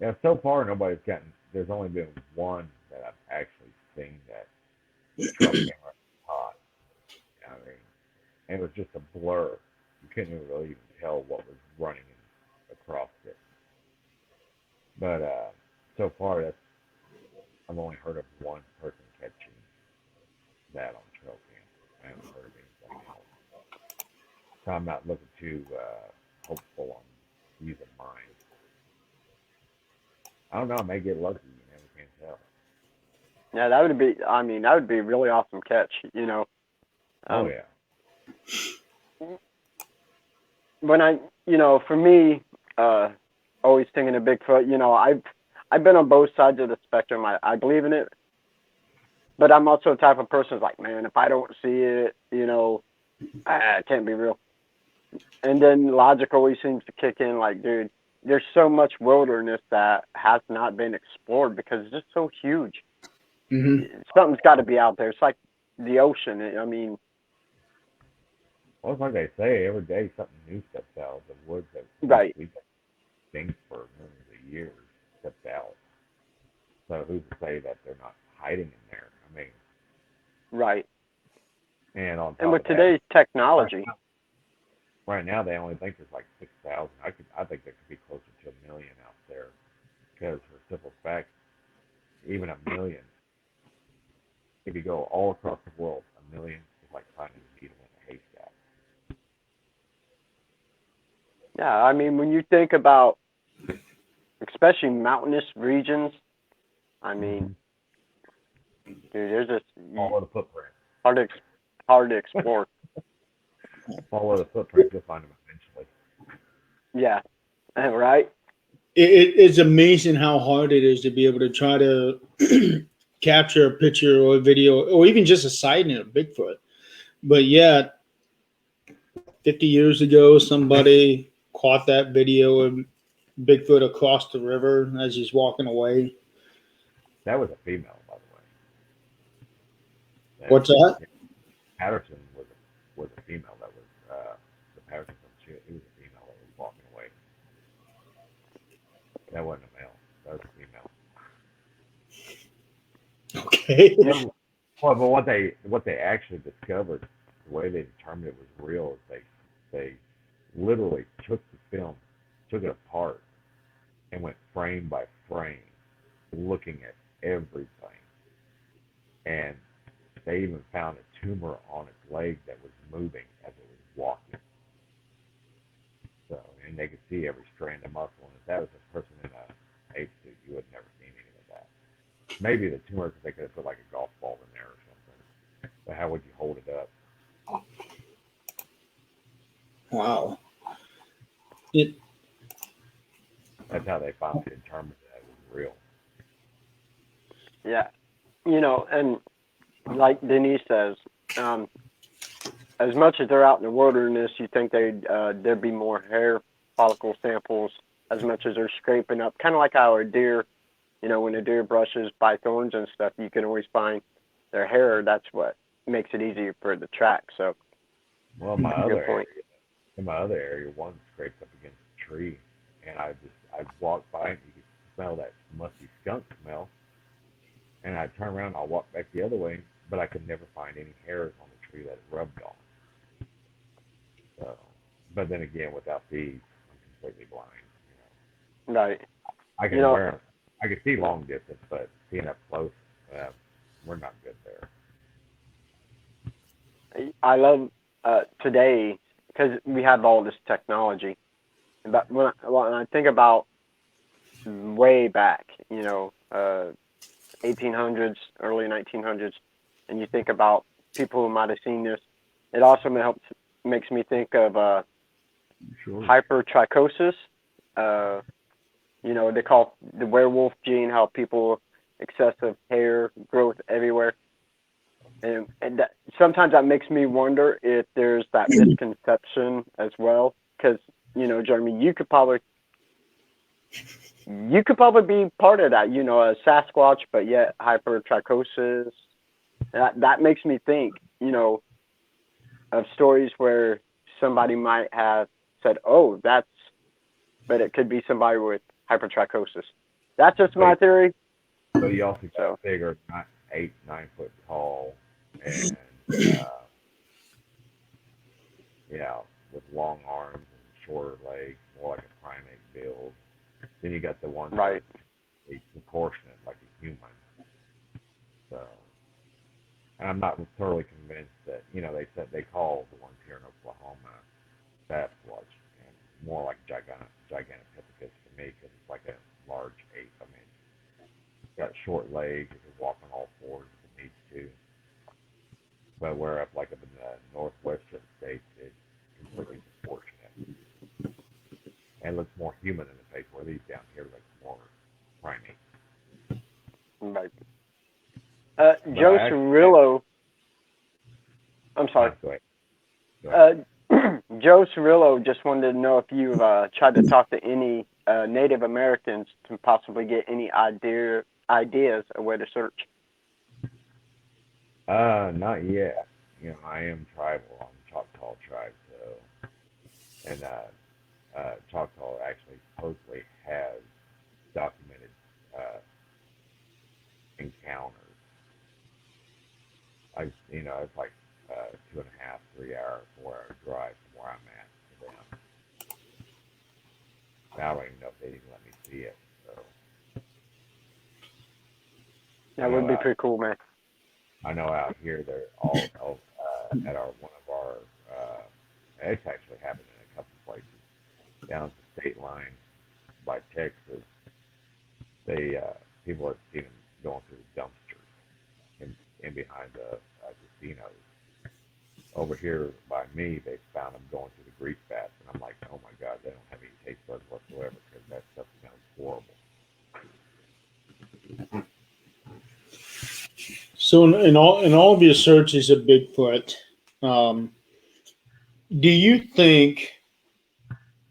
Yeah, so far nobody's gotten. There's only been one that I've actually seen that trail camera caught. I mean, and it was just a blur. You couldn't really even tell what was running across it. But so far, I've only heard of one person catching that on trail cam. I haven't heard of anything else. So I'm not looking too hopeful on using mine. I don't know. I may get lucky. You never can tell. yeah, that would be. I mean, that would be a really awesome catch. You know. Oh yeah. When you know, for me, always thinking of Bigfoot. You know, I've been on both sides of the spectrum. I believe in it, but I'm also the type of person who's like, man, if I don't see it, you know, it can't be real. And then logic always seems to kick in. Like, dude, there's so much wilderness that has not been explored because it's just so huge. Hmm. Something's got to be out there. It's like the ocean. I mean, Well, it's like they say, every day something new steps out of the woods that right, we've been things for millions of years steps out. So who's to say that they're not hiding in there? I mean, right. and on And top with of that, today's technology, right now they only think there's like 6,000. I think there could be closer to 1,000,000 out there because for simple fact, even 1,000,000, if you go all across the world, 1,000,000 is like finding a needle in a haystack. yeah. I mean, when you think about especially mountainous regions, I mean, dude, there's just Follow the footprint. hard to hard to explore. Follow the footprint. You'll find them eventually. Yeah, right. It's amazing how hard it is to be able to try to capture a picture or a video or even just a sighting of Bigfoot. But yeah, 50 years ago, somebody caught that video of Bigfoot across the river as he's walking away. That was a female, by the way. What's that? Patterson was a female that was the Patterson from it was a female that was walking away. That wasn't a male. That was a female. Okay. Well, but what they actually discovered, the way they determined it was real, is they literally took the film, took it apart, and went frame by frame, looking at everything, and they even found a tumor on its leg that was moving as it was walking. So, and they could see every strand of muscle. And if that was a person in a ape suit, you would have never seen any of that. Maybe the tumor, because they could have put like a golf ball in there or something. But how would you hold it up? Wow. That's how they finally determined that it was real. Yeah, you know, and like Denise says, as much as they're out in the wilderness, you think there'd be more hair follicle samples as much as they're scraping up. Kind of like how a deer, when a deer brushes by thorns and stuff, you can always find their hair. That's what makes it easier for the track. So, Well, in my other area, one scraped up against a tree, and I walked by and you could smell that musty skunk smell. And I turned around and I walked back the other way, but I could never find any hairs on the tree that it rubbed on. So, but then again, without these, I'm completely blind. right. I can wear 'em. I can see long distance, but seeing up close, we're not good there. I love today because we have all this technology. But when I think about way back, 1800s, early 1900s, and you think about people who might have seen this, it also makes me think of Sure. hypertrichosis. They call the werewolf gene, how people excessive hair growth everywhere. And sometimes that makes me wonder if there's that misconception as well. Because, Jeremy, you could probably be part of that, a Sasquatch, but yet hypertrichosis. That makes me think, of stories where somebody might have said, oh, but it could be somebody with hypertrichosis. That's just my theory. So you also got bigger, 8, 9 foot tall, and with long arms and shorter legs, more like a primate build. Then you got the ones right. That's proportionate, like a human. So, and I'm not totally convinced that they said they call the ones here in Oklahoma Sasquatch, and more like Gigantopithecus to me because it's like a large ape. I mean, it's got short legs, it can walk on all fours if it needs to. But where up in the northwestern states, it's completely proportionate. And looks more human in the face, where these down here look more primate. Right. Joe Cirillo. I'm sorry. Go ahead. Joe Cirillo just wanted to know if you've tried to talk to any Native Americans to possibly get any ideas of where to search. Not yet. I am tribal. I'm Choctaw tribe, so, and Choctaw actually supposedly has documented encounters. It's like 2.5, 3 hour, 4 hour drive from where I'm at to them. I don't even know if they even let me see it. So that would be pretty cool, man. I know out here they're all at one of our. It's actually happened in a couple places down at the state line by Texas. People have seen them going through the dumpsters in behind the casinos. Over here by me, they found them going through the grease vats, and I'm like, oh my God, they don't have any taste buds whatsoever because that stuff smells horrible. So in all of your searches of Bigfoot, do you think,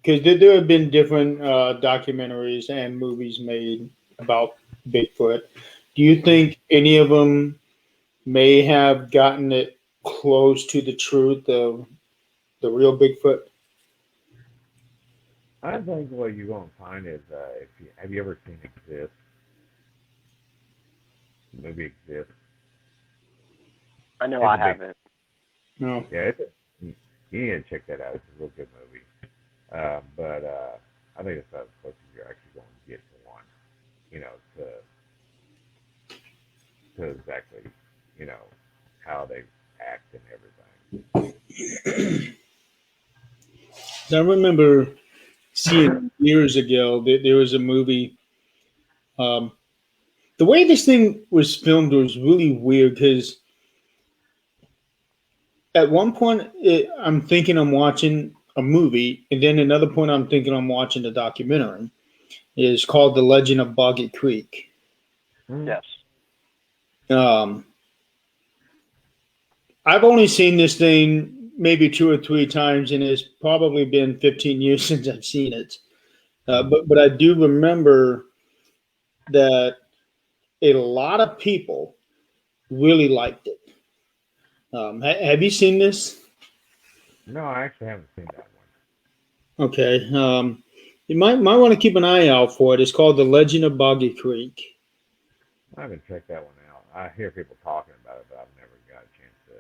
because there have been different documentaries and movies made about Bigfoot, do you think any of them may have gotten it close to the truth of the real Bigfoot? I think what you're going to find is, have you ever seen Exist? The movie Exist. I know I haven't. No. Yeah, you need to check that out. It's a real good movie. But I think it's about as close as you're actually going to get to one. To exactly, how they act and everything. I remember seeing years ago that there was a movie. The way this thing was filmed was really weird because at one point I'm thinking I'm watching a movie, and then another point I'm thinking I'm watching a documentary. It's called The Legend of Boggy Creek. Yes. I've only seen this thing maybe 2 or 3 times, and it's probably been 15 years since I've seen it. But I do remember that a lot of people really liked it. Have you seen this? No, I actually haven't seen that Okay. You might want to keep an eye out for it. It's called The Legend of Boggy Creek. one. I haven't checked that one out. I hear people talking about it, but I've never got a chance to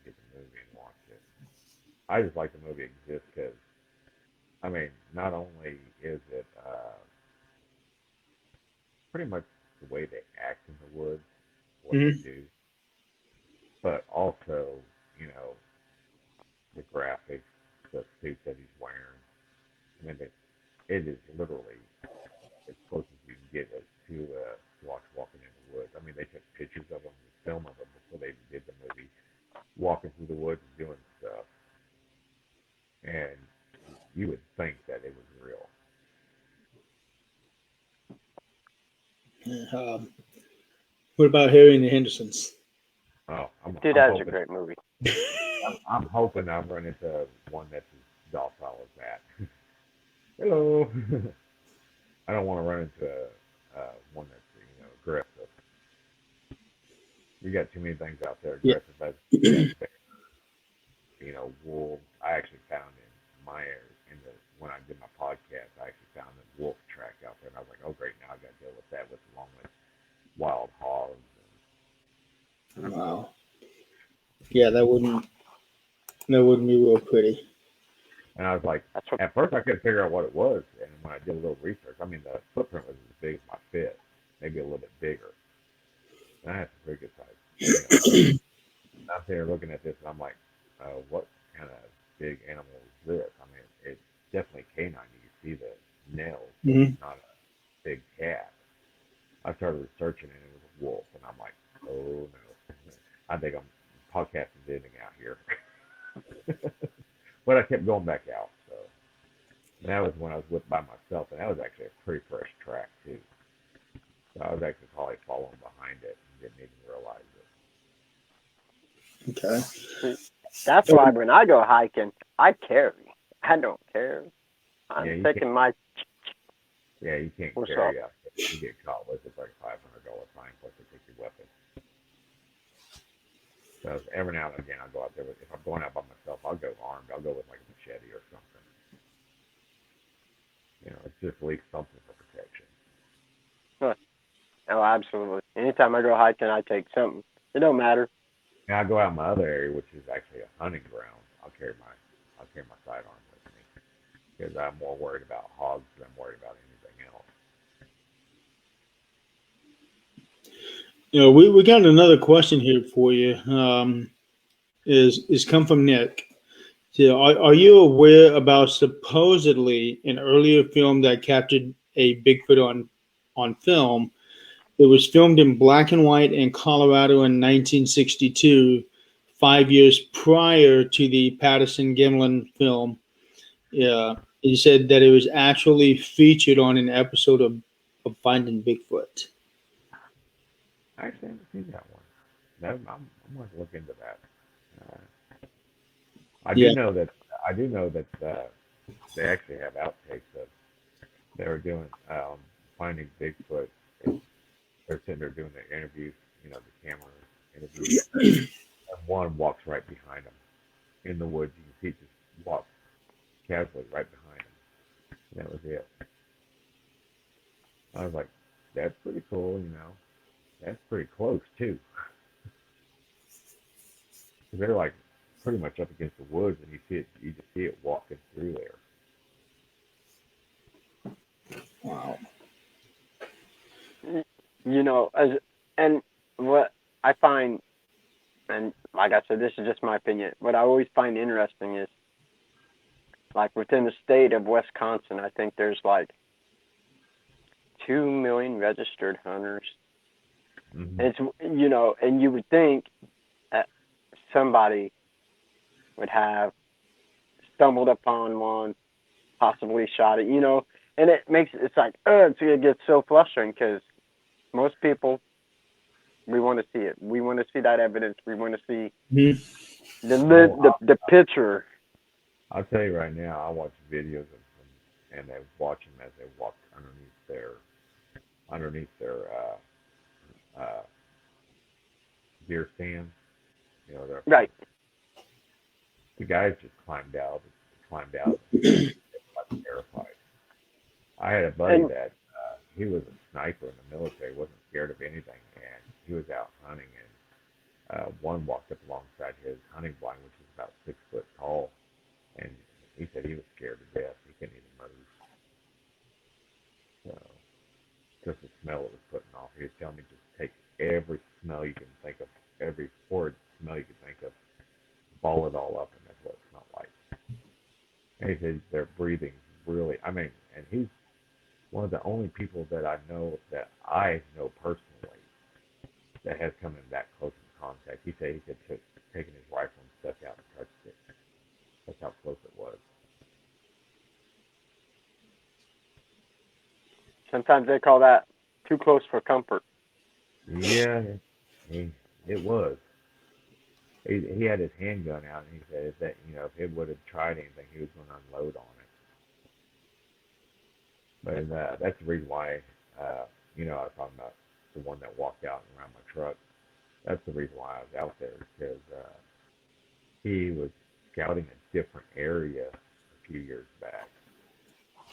get the movie and watch it. I just like the movie exists because, I mean, not only is it pretty much the way they act in the woods, what they Hmm. do, but also, you know, the graphics, the suit that he's wearing. I mean, it is literally as close as you can get as to watch walking in the woods. I mean, they took pictures of him, the film of him before they did the movie, walking through the woods and doing stuff, and you would think that it was real. Um, what about Harry and the Hendersons? Oh, Dude, I'm that's a hoping great movie. I'm hoping I run into one that's as docile as that. Hello. I don't want to run into one that's aggressive. We got too many things out there Yeah. aggressive as we got wolves. I actually found in my area, when I did my podcast, I actually found a wolf track out there, and I was like, oh great, now I got to deal with that along with wild hogs. Wow. Yeah, that wouldn't be real pretty. And I was like, That's what. at first I couldn't figure out what it was, and when I did a little research, I mean the footprint was as big as my fist, maybe a little bit bigger. And I had some pretty good size dogs. I'm there looking at this, and I'm like, what kind of big animal is this? I mean, it's definitely canine. You can see the nails, but Hmm. it's not a big cat. I started researching, and it was a wolf, and I'm like, oh no, I think I'm podcasting ending out here. But I kept going back out, so and that was when I was with by myself, and that was actually a pretty fresh track too. So I was actually probably following behind it and didn't even realize it. Okay. That's why when I go hiking, I carry. I don't care. Yeah, I'm you can't. taking my. Yeah, you can't What's carry up? out. You get caught with it's like $500 fine plus they take your weapon. So every now and again I go out there. If I'm going out by myself, I'll go armed. I'll go with like a machete or something. It's just at least something for protection. Oh, absolutely. Anytime I go hiking, I take something. It don't matter. And I go out in my other area, which is actually a hunting ground. I'll carry my sidearm with me because I'm more worried about hogs than I'm worried about anything else. We got another question here for you. Is come from Nick. So are you aware about supposedly an earlier film that captured a Bigfoot on film? It was filmed in black and white in Colorado in 1962, 5 years prior to the Patterson Gimlin film. Yeah, he said that it was actually featured on an episode of Finding Bigfoot. I actually haven't seen that one. I'm going to look into that. Uh, I do Yeah. know that they actually have outtakes of they were doing Finding Bigfoot. They're sitting there doing the interviews, the camera interviews, and one walks right behind them in the woods. You can see it just walk casually right behind him. And that was it. I was like, that's pretty cool. That's pretty close too. Because they're like pretty much up against the woods, and you just see it walking through there. Wow. And what I find, and like I said, this is just my opinion. What I always find interesting is, like within the state of Wisconsin, I think there's like 2 million registered hunters. Mm-hmm. And and you would think that somebody would have stumbled upon one, possibly shot it, and it's like, it gets so frustrating because most people, we want to see it. We want to see that evidence. We want to see Mhm. the Oh, the picture. I'll tell you right now, I watch videos of them, and they watch them as they walk underneath their deer stand. You know, Right. the guys just climbed out, like terrified. I had a buddy And that he was a sniper in the military, wasn't scared of anything, and he was out hunting, and one walked up alongside his hunting blind, which was about 6 foot tall, and he said he was scared to death. He couldn't even move. So just the smell it was putting off. He was telling me just take every smell you can think of, every horrid smell you can think of, ball it all up, and that's what it smelled like. And he said their breathing really, I mean, and he's one of the only people that I know personally that has come in that close in contact. He said he could taken his rifle and stuck out and touched it. That's how close it was. sometimes they call that too close for comfort. Yeah, it was. He had his handgun out, and he said that if it would have tried anything, he was going to unload on it. But that's the reason why, I was talking about the one that walked out around my truck. That's the reason why I was out there, because he was scouting a different area a few years back,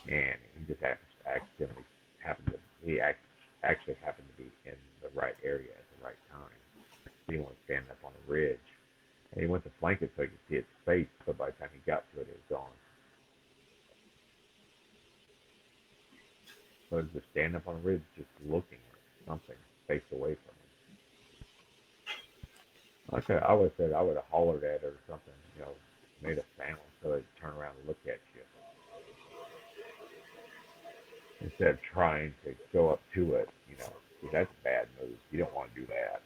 and he just accidentally actually happened to be in the right area at the right time. He wanted to stand up on a ridge, and he went to flank it so he could see its face, but by the time he got to it, it was gone. So just standing up on a ridge, just looking at something face away from him. Okay, I would have said I would have hollered at it or something, made a sound so it'd turn around and look at you. Instead of trying to go up to it, that's a bad move. You don't want to do that.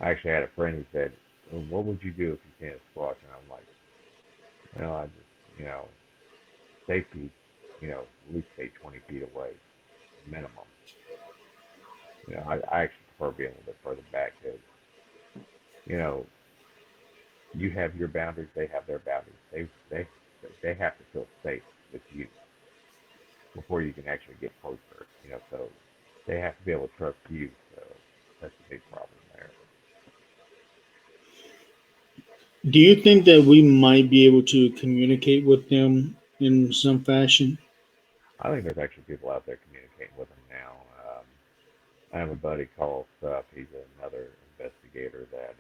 I actually had a friend who said, well, what would you do if you seen a squatch? And I'm like, I just, safety, at least stay 20 feet away, minimum. I actually prefer being a little bit further back because, you have your boundaries, they have their boundaries. They have to feel safe with you before you can actually get closer, so they have to be able to trust you. So that's a big problem there. Do you think that we might be able to communicate with them in some fashion? I think there's actually people out there communicating with them now. I have a buddy called Sup. He's another investigator that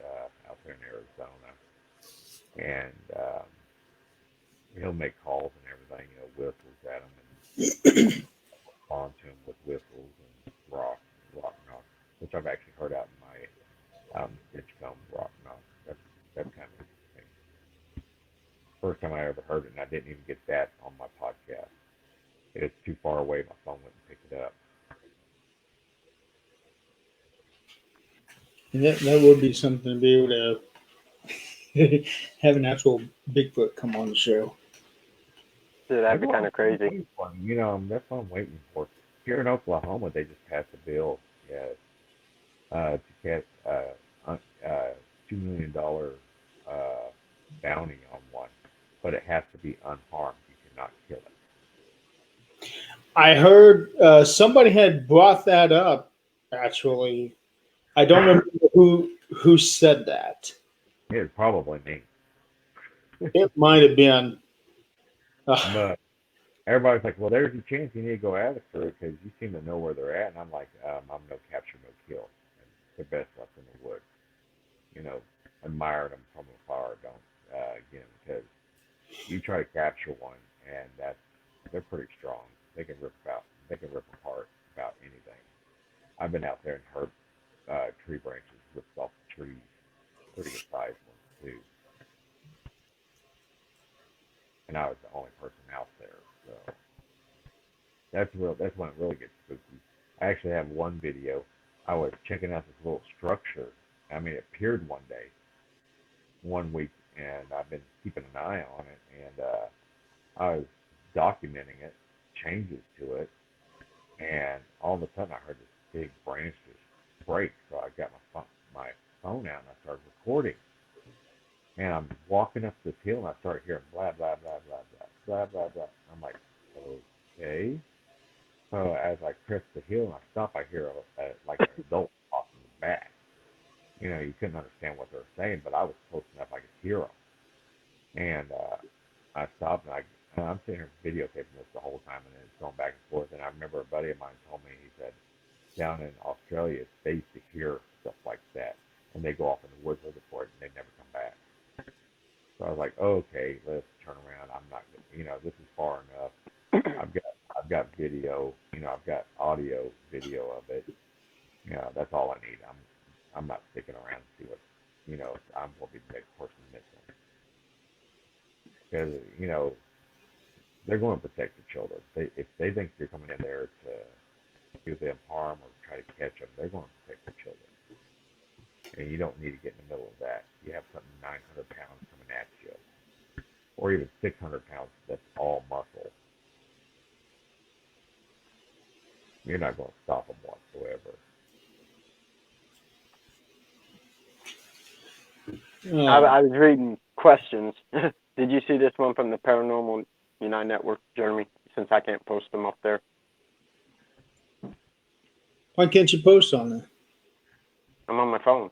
out there in Arizona, and he'll make calls and everything. Whistles at them and respond to them with whistles and rock knock, which I've actually heard out in my Stitchcomb rock knock. That's kind of interesting. First time I ever heard it, and I didn't even get that on my podcast. It's too far away. My phone wouldn't pick it up. And that would be something to be able to have an actual Bigfoot come on the show. So that'd be kind of crazy. That's what I'm waiting for. Here in Oklahoma, they just passed a bill, to get $2 million bounty on one, but it has to be unharmed. You cannot kill it. I heard somebody had brought that up. Actually, I don't remember who said that. It's probably me. It might have been. But everybody's like, well, there's a chance you need to go after it because you seem to know where they're at. And I'm like, I'm no capture, no kill. And the best left in the woods. Admire them from afar. Don't get them because you try to capture one, and they're pretty strong. They can rip apart about anything. I've been out there and heard tree branches ripped off the trees, pretty good sized ones too. And I was the only person out there, so that's when it really gets spooky. I actually have one video. I was checking out this little structure. I mean, it appeared one day, one week, and I've been keeping an eye on it, and I was documenting it, changes to it, and all of a sudden I heard this big branch just break. So I got my phone out and I started recording. And I'm walking up this hill and I start hearing blah blah blah blah blah blah blah blah. I'm like, okay. So as I crest the hill and I stop, I hear like an adult talking back. You couldn't understand what they were saying, but I was close enough I could hear them. And I stopped and I'm sitting here videotaping this the whole time, and then it's going back and forth. And I remember a buddy of mine told me, he said, down in Australia, they used to hear stuff like that, and they go off in the woods looking for it, and they never come back. So I was like, okay, let's turn around. I'm not, this is far enough. I've got video, I've got audio video of it. That's all I need. I'm not sticking around to see what, I'm going to be the next person missing. Because, they're going to protect the children. If they think you're coming in there to do them harm or try to catch them, they're going to protect the children. And you don't need to get in the middle of that. You have something 900 pounds coming at you, or even 600 pounds that's all muscle. You're not going to stop them whatsoever. I was reading questions. Did you see this one from the Paranormal United Network, Jeremy? Since I can't post them up there. Why can't you post on there? I'm on my phone.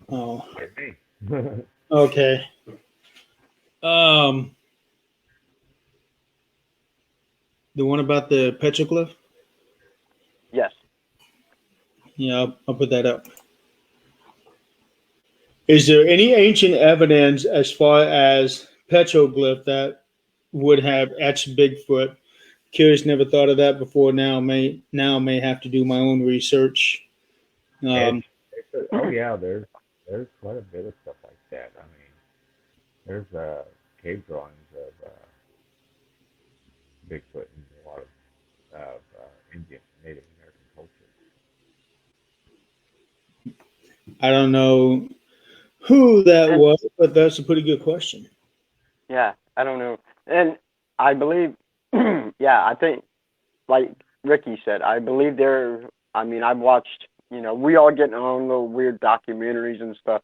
Oh, Like me. okay. The one about the petroglyph? Yes. Yeah, I'll put that up. Is there any ancient evidence as far as petroglyph that would have etched Bigfoot? Curious, never thought of that before. Now may have to do my own research. Oh yeah, there's quite a bit of stuff like that. I mean, there's cave drawings of Bigfoot in a lot of Indian Native American culture. I don't know who that was, but that's a pretty good question. Yeah, I don't know. And I believe, yeah, I think, like Ricky said, I believe I've watched, we all get in our own little weird documentaries and stuff.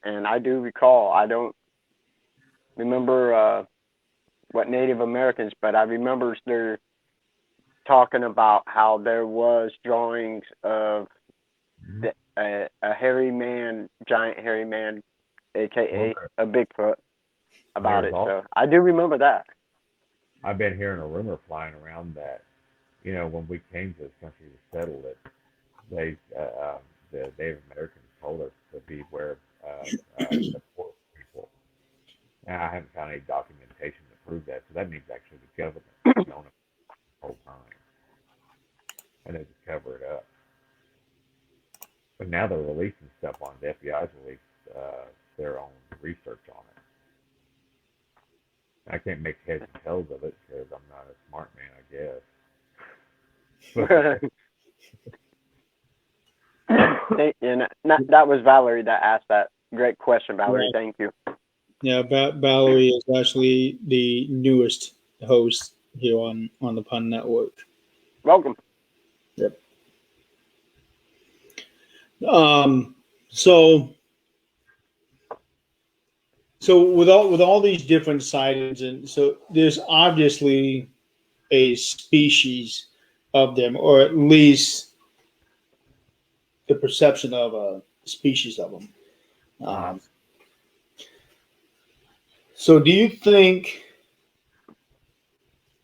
And I do recall, I don't remember what Native Americans, but I remember they're talking about how there was drawings of a hairy man, giant hairy man, aka a Bigfoot, about it. So I do remember that. I've been hearing a rumor flying around that, when we came to this country to settle it, the Native Americans told us to beware of the poor people. Now, I haven't found any documentation to prove that, so that means actually the government has known it the whole time, and they just cover it up. But now they're releasing stuff on it. The FBI's released their own research on it. I can't make heads and tails of it because I'm not a smart man, I guess. And that was Valerie that asked that. Great question, Valerie. Right. Thank you. Yeah, Valerie is actually the newest host here on the Pun Network. Welcome. Yep. So with all these different sightings, and so there's obviously a species of them, or at least the perception of a species of them. So do you think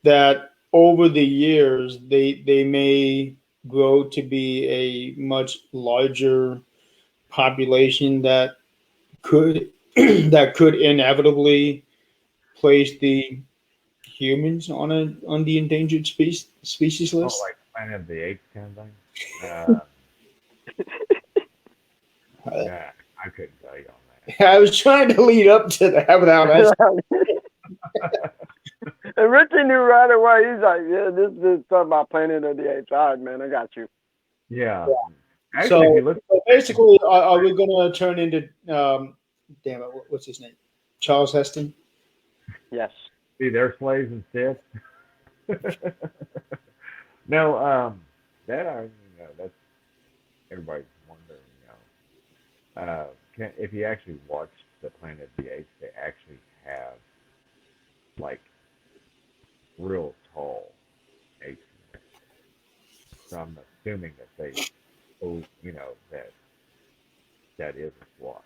that over the years they may grow to be a much larger population that could inevitably place the humans on the endangered species list? Oh, like Planet of the Apes kind of thing? Yeah, I couldn't tell you on that. I was trying to lead up to that without asking. And Ricky knew right away. He's like, yeah, this is talking about Planet of the Apes. All right, man, I got you. Yeah. Actually, so basically, are we going to turn into, damn it, what's his name? Charles Heston? Yes. See, they're slaves instead. No, that's everybody's wondering, if you actually watch the Planet of the Apes, they actually have like real tall So I'm assuming that they, oh, you know, that is a Squatch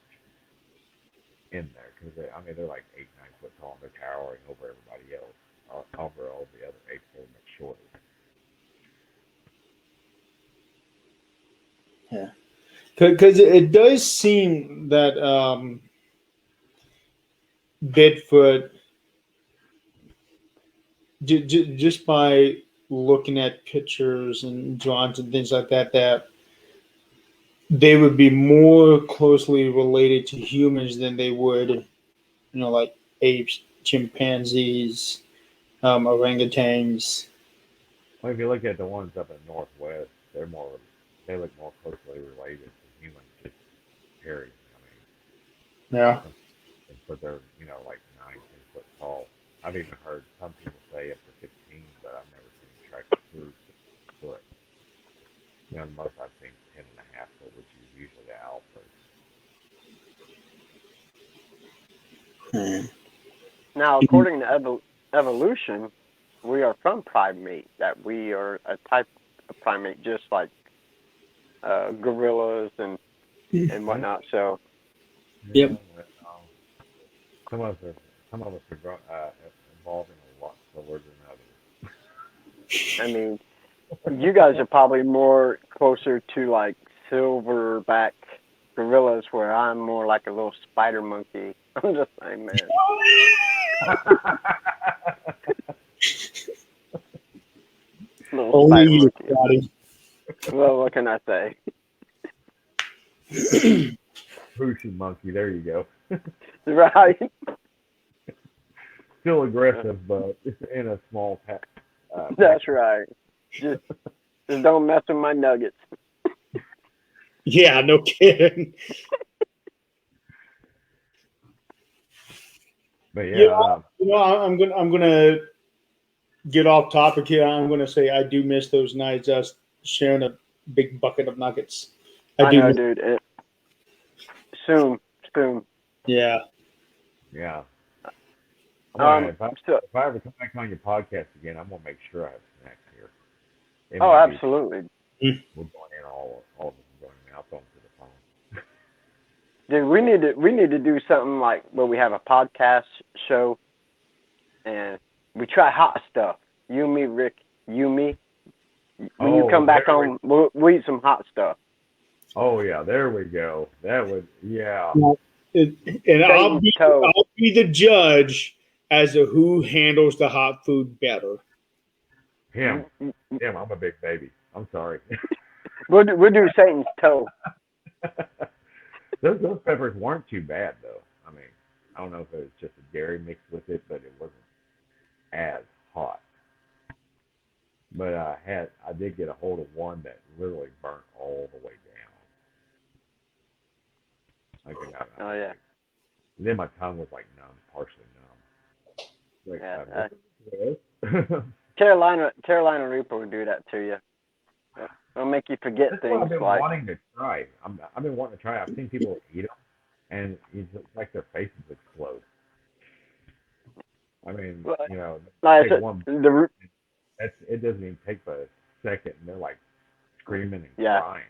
in there because I mean they're like 8, 9 foot tall. And they're towering over everybody else, over all the other apes that are much shorter. Yeah, because it does seem that Bigfoot, just by looking at pictures and drawings and things like that, that they would be more closely related to humans than they would, like apes, chimpanzees, orangutans. Well, if you look at the ones up in the Northwest, they look more closely related to humans, just period. Yeah. But they're, like 9, 10 foot tall. I've even heard some people say up to 15, but I've never seen them track through 6 foot. The most I've seen is 10.5 foot, which is usually the alpha. Now, according to evolution, we are from primate. That we are a type of primate, just like gorillas and whatnot. So, Yep. Some of us are evolving a lot slower than others. I mean, you guys are probably more closer to like silverback gorillas, where I'm more like a little spider monkey. I'm just saying, man. Little Only spider you, monkey. Scotty. Well, what can I say? Bushy monkey, there you go. Right? Still aggressive, but in a small pack. That's right. Just don't mess with my nuggets. Yeah, no kidding. But yeah, I'm gonna get off topic here. I'm gonna say I do miss those nights us sharing a big bucket of nuggets. I know, dude. Soon. Yeah. Yeah. So, if I ever come back on your podcast again, I'm gonna make sure I have snacks here. absolutely. We're going in all of us going out onto the phone. Dude, we need to do something like where we have a podcast show and we try hot stuff. You, me, Rick, me. When you come back on, we'll eat some hot stuff. Oh yeah, there we go. That would, yeah. And I'll be the judge as to who handles the hot food better. Him, I'm a big baby. I'm sorry. We'll do Satan's toe. Those peppers weren't too bad though. I mean, I don't know if it was just a dairy mixed with it, but it wasn't as hot. But I did get a hold of one that literally burnt all the way down. Oh yeah. Then my tongue was like numb, partially numb. Yeah. Carolina Reaper would do that to you. It'll make you forget That's things. What I've been wanting to try. I've been wanting to try. I've seen people eat them, and it's like their faces explode. I mean, like take one. It doesn't even take but a second, and they're like screaming and crying.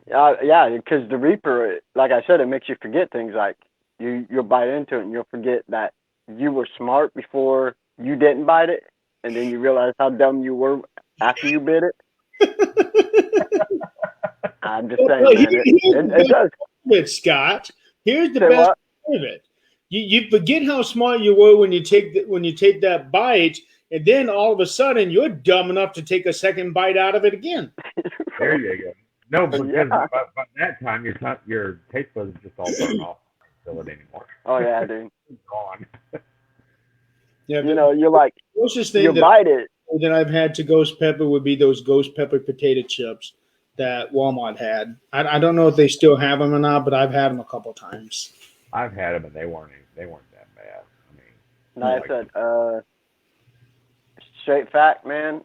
Yeah, because the Reaper, like I said, it makes you forget things. Like you'll bite into it, and you'll forget that you were smart before you didn't bite it, and then you realize how dumb you were after you bit it. I'm just saying, man. It does. Scott, here's the best part of it. You forget how smart you were when you take that bite, and then all of a sudden you're dumb enough to take a second bite out of it again. There you go. No, because by that time your taste buds is just all burned off. Don't feel it anymore. Oh yeah, dude. It's gone. Yeah, you're like closest thing you bite it. That I've had to ghost pepper would be those ghost pepper potato chips that Walmart had. I don't know if they still have them or not, but I've had them a couple times. I've had them and they weren't that bad. I mean, like I said, straight fact, man.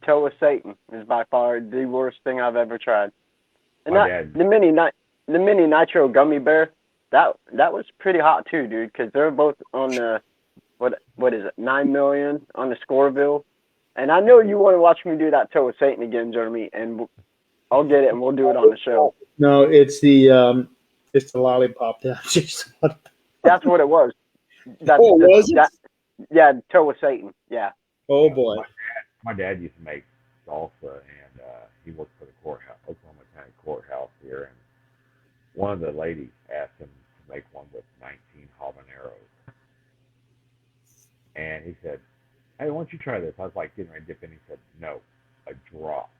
Toe of Satan is by far the worst thing I've ever tried. And the mini nitro gummy bear, that was pretty hot too, dude. Because they're both on the what is it, 9 million on the Scoreville, And I know you want to watch me do that toe with Satan again, Jeremy, and I'll get it and we'll do it on the show. No, it's the lollipop that I just thought. That's what it was. Oh, was it? Yeah, toe with Satan. Yeah. Oh boy. My dad used to make salsa, and he worked for the courthouse, Oklahoma County Courthouse here, and one of the ladies asked him to make one with 19 habaneros. And he said, "Hey, why don't you try this?" I was like getting ready to dip in. He said, "No, a drop."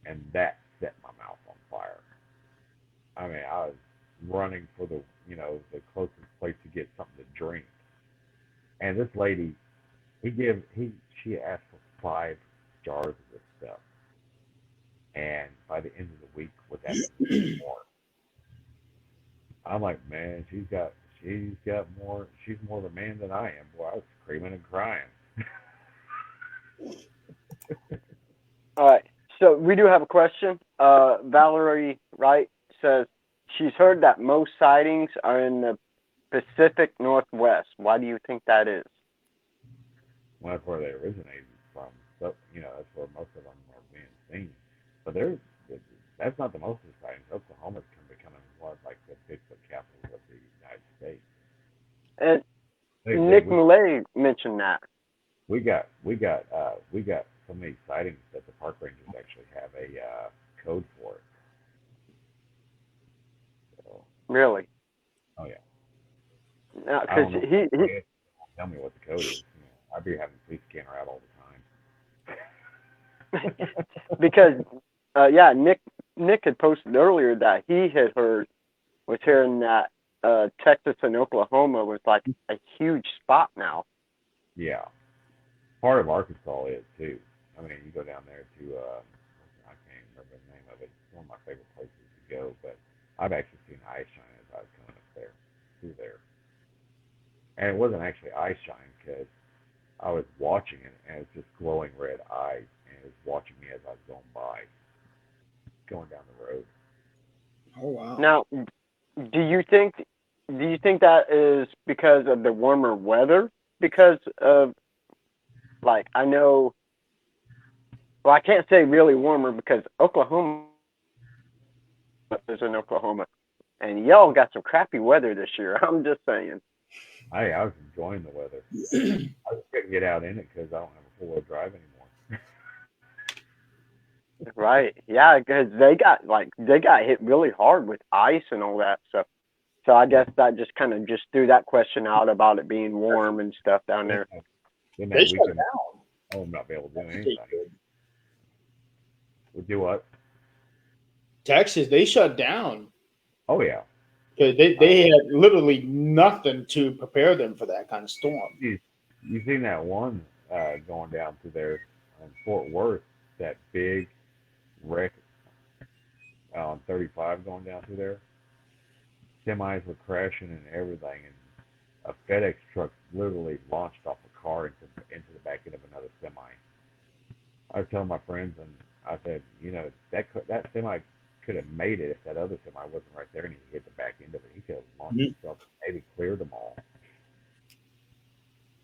And that set my mouth on fire. I mean, I was running for the closest place to get something to drink. And this lady, she asked for 5 jars of this stuff. And by the end of the week, with that more, I'm like, man, she's got more. She's more of a man than I am. Boy, I was screaming and crying. All right. So we do have a question. Valerie Wright says she's heard that most sightings are in the Pacific Northwest. Why do you think that is? Well, that's where they originated from. So, that's where most of them are being seen. But that's not the most of the sightings. Oklahoma's becoming one of like the Bigfoot capitals of the United States. And Nick Millay mentioned that. We got so many sightings that the park rangers actually have a code for it. So, really? Oh yeah. Because he tell me what the code is. I'd be having police scanner out all the time. because Nick had posted earlier that he had was hearing that Texas and Oklahoma was like a huge spot now. Yeah. Part of Arkansas is too. I mean, you go down there to I can't remember the name of it. It's one of my favorite places to go, but I've actually seen ice shine as I was coming up there, through there. And it wasn't actually ice shine because I was watching it and it's just glowing red eyes, and it was watching me as I was going down the road. Oh wow. Now, do you think that is because of the warmer weather? Because of, like, I know, well, I can't say really warmer because Oklahoma is in Oklahoma, and y'all got some crappy weather this year. I'm just saying. I was enjoying the weather. I just couldn't get out in it because I don't have a 4-wheel drive anymore. Right. Yeah, because they got hit really hard with ice and all that stuff. So I guess that just kind of just threw that question out about it being warm and stuff down there. They shut down. I will not be able to do anything. We'll do what? Texas, they shut down. Oh yeah. They had literally nothing to prepare them for that kind of storm. You seen that one going down through there in Fort Worth, that big wreck on 35 going down through there? Semis were crashing and everything, and a FedEx truck literally launched off a car into the back end of another semi. I was telling my friends, and I said, that semi could have made it if that other semi wasn't right there and he hit the back end of it. He could have launched himself and maybe cleared them all.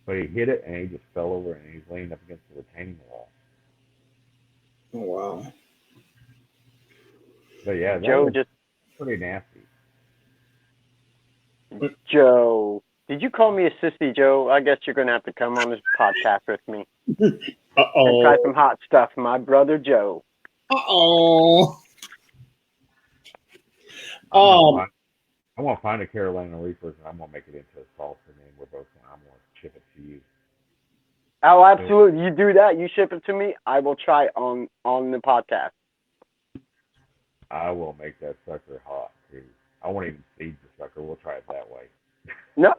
But he hit it and he just fell over and he's leaning up against the retaining wall. Oh wow. But yeah, Joe just pretty nasty. Joe, did you call me a sissy, Joe? I guess you're going to have to come on this podcast with me and try some hot stuff, my brother Joe. I'm gonna find a Carolina Reapers and I'm gonna make it into a salsa, and then I'm gonna ship it to you. Oh, absolutely! You do that. You ship it to me. I will try on the podcast. I will make that sucker hot too. I won't even feed the sucker. We'll try it that way. No,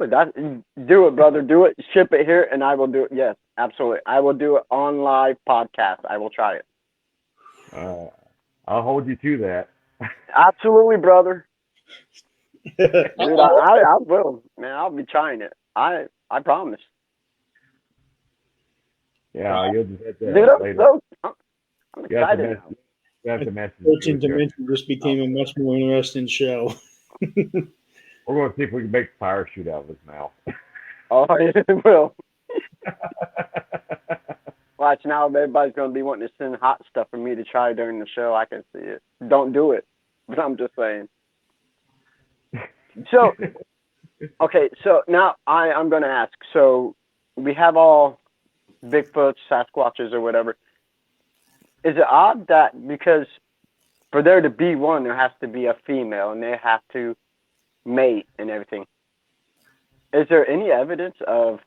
do it, brother. Do it. Ship it here, and I will do it. Yes, absolutely. I will do it on live podcast. I will try it. I'll hold you to that. Absolutely, brother. Dude, I will. Man, I'll be trying it. I promise. Yeah, you'll just have to. Dude, I'm excited now. You have to message. Searching Dimension just became a much more interesting show. We're going to see if we can make a fire shoot out of his mouth. Oh, it will. Watch now, everybody's gonna be wanting to send hot stuff for me to try during the show. I can see it. Don't do it, but I'm just saying. So, okay, so now I'm gonna ask. So we have all Bigfoots, Sasquatches, or whatever. Is it odd that because for there to be one, there has to be a female, and they have to mate and everything? Is there any evidence of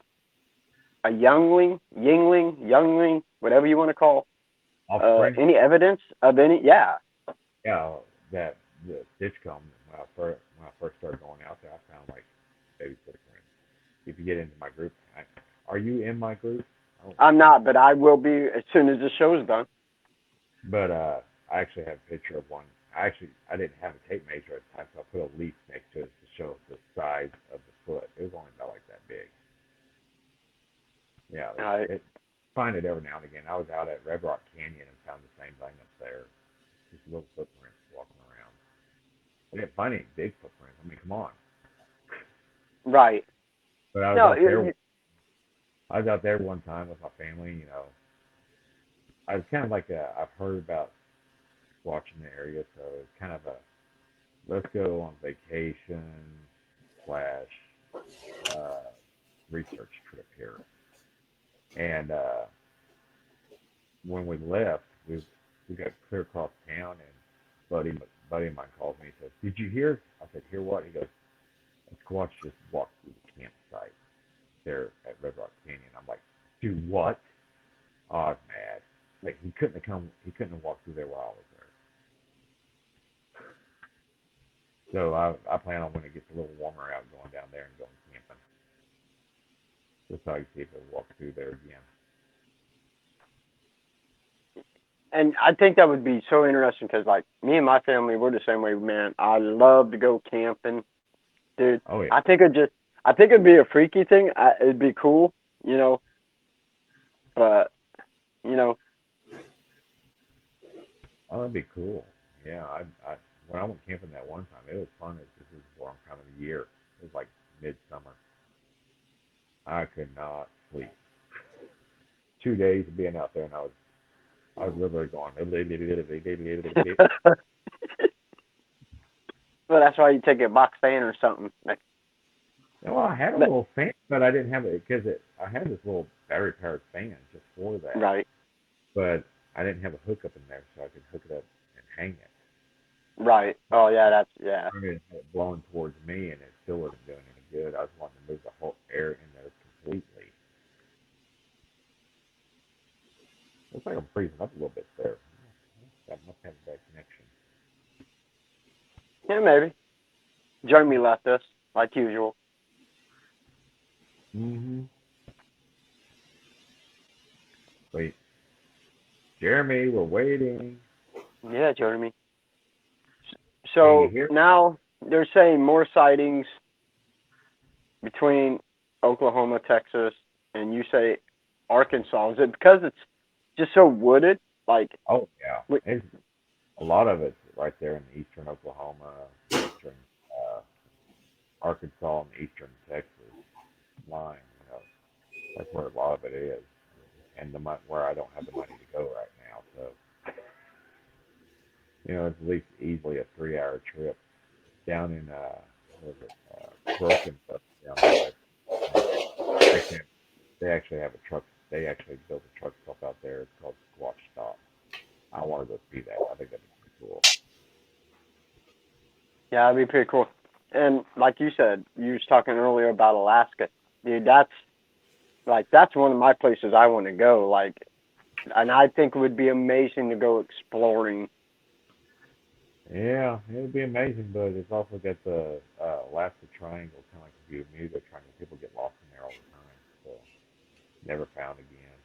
a youngling, youngling, whatever you want to call, Offspring. any evidence of any? Yeah, Yeah, that the Ditchcomb when I first started going out there, I found like baby footprints. If you get into my group, are you in my group? I'm not, but I will be as soon as the show's done. But I actually have a picture of one. I didn't have a tape measure at the time, so I put a leaf next to it to show the size of the foot. It was only about like that big. Yeah, find it every now and again. I was out at Red Rock Canyon and found the same thing up there. Just little footprints walking around. I didn't find any big footprints. I mean, come on. Right. But I was No, out there. I was out there one time with my family. You know, I was kind of like I've heard about watching the area, so it's kind of a let's go on vacation / research trip here. And when we left, we got clear across town, and buddy of mine calls me and says, "Did you hear?" I said, "Hear what?" He goes, "A Squatch just walked through the campsite there at Red Rock Canyon." I'm like, "Do what?" Oh, I was mad. Like he couldn't have walked through there while I was there. So I plan on when it gets a little warmer out, going down there and going camping. Just so I can see if I walk through there again. And I think that would be so interesting because, like, me and my family, we're the same way, man. I love to go camping, dude. Oh yeah. I think it'd be a freaky thing. It'd be cool, you know. But, you know. Oh, that'd be cool. Yeah, I when I went camping that one time, it was fun. This is the wrong time of the year. It was like midsummer. I could not sleep. 2 days of being out there, and I was literally going. Well, that's why you take a box fan or something. Like, Well, I had a little fan, but I didn't have it because I had this little battery powered fan just for that. right. But I didn't have a hookup in there, so I could hook it up and hang it. Right. Oh, yeah, yeah. I mean, it had blowing towards me, and it still wasn't doing any good. I was wanting to move the whole air in there completely. Looks like I'm freezing up a little bit there. I must have a bad connection. Yeah, maybe. Jeremy left us, like usual. Mm-hmm. Wait. Jeremy, we're waiting. Yeah, Jeremy. So now they're saying more sightings between Oklahoma, Texas, and you say Arkansas. Is it because it's just so wooded? Like, oh yeah, a lot of it's right there in the eastern Oklahoma, eastern Arkansas, and eastern Texas line. You know, that's where a lot of it is, and where I don't have the money to go right now. So, you know, it's at least easily a 3-hour trip down in Broken down there. They actually have a truck. They actually built a truck stop out there. It's called Squatch Stop. I want to go see that. I think that'd be pretty cool. Yeah, that'd be pretty cool. And like you said, you was talking earlier about Alaska. Dude, that's one of my places I want to go. Like, and I think it would be amazing to go exploring. Yeah, it would be amazing, but it's also got the Alaska Triangle, kind of like the Bermuda Triangle. People get lost in there all the time, so never found again.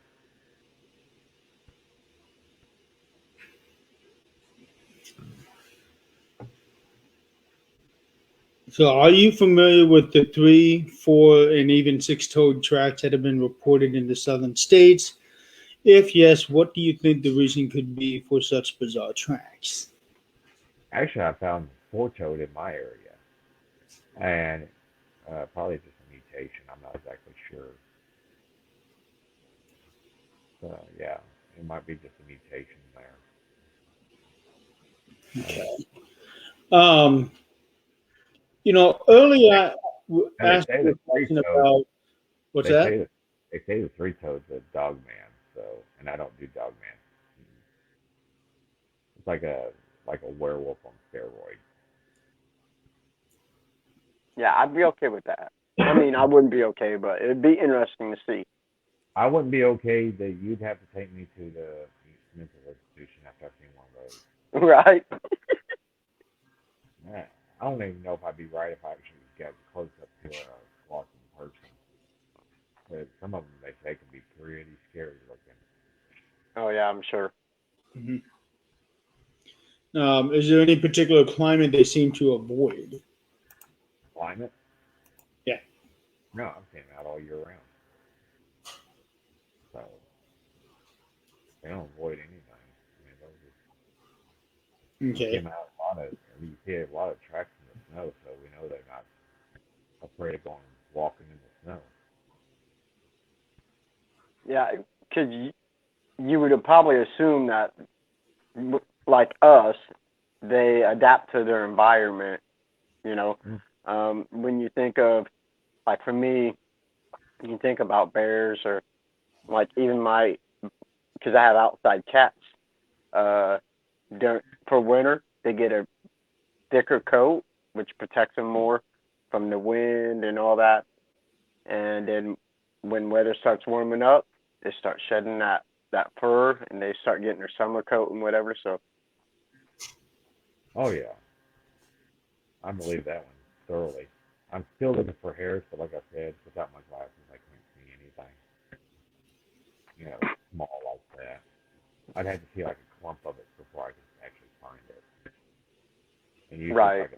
So, are you familiar with the 3, 4, and even 6-toed tracks that have been reported in the southern states? If yes, what do you think the reason could be for such bizarre tracks? Actually, I found 4-toed in my area, and probably just a mutation. I'm not exactly sure. Yeah, it might be just a mutation there. Okay. Um, earlier I And they asked say you the a three question toads. about what's They that? say that they say the three toad's a dog man. So, and I don't do dog man. It's like a werewolf on steroids. Yeah, I'd be okay with that. I mean, I wouldn't be okay, but it'd be interesting to see. I wouldn't be okay that you'd have to take me to the mental institution after I've seen one of those. Right? Man, I don't even know if I'd be right if I actually got close up to a squawking person. But some of them they say can be pretty scary looking. Oh yeah, I'm sure. Mhm. Is there any particular climate they seem to avoid? Climate? Yeah. No, I'm seeing that all year round. So they don't avoid anything. I mean, they'll just you see Okay. them out a lot of you see a lot of tracks in the snow, so we know they're not afraid of going walking in the snow. Yeah, because you would probably assume that, like us, they adapt to their environment. You know, Mm. when you think of, like for me, you think about bears or like even because I have outside cats. Uh, for winter, they get a thicker coat, which protects them more from the wind and all that. And then when weather starts warming up, they start shedding that fur and they start getting their summer coat and whatever. So Oh yeah, I believe that one thoroughly. I'm still looking for hairs, but like I said, without my glasses, I can't see anything. Small like that. I'd have to see like a clump of it before I could actually find it. And right,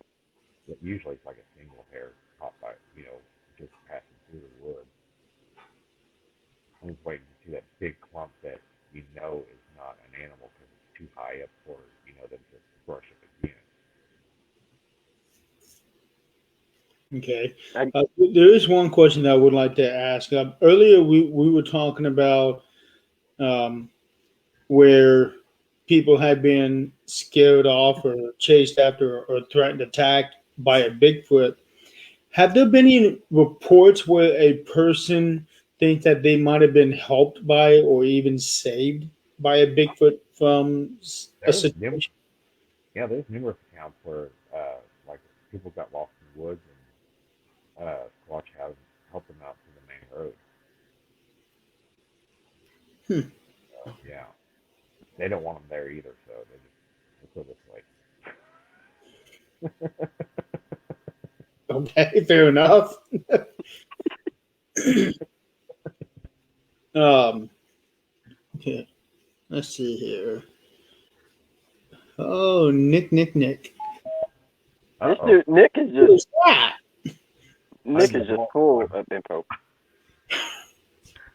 usually it's like a single hair caught by just passing through the wood. I'm just waiting to see that big clump that is not an animal because it's too high up for them to brush up against. Okay. I, There is one question that I would like to ask. Earlier, we were talking about um, where people had been scared off or chased after or threatened attack by a Bigfoot. Have there been any reports where a person thinks that they might have been helped by or even saved by a Bigfoot from a There's situation? there's numerous accounts where like people got lost in the woods and Squatch has helped them out to the main road. Hmm. Yeah, they don't want them there either, so they just let's go this way. Okay, fair enough. um, okay, let's see here. Oh, Nick. Uh this oh. dude Nick is just Who's that? full of info.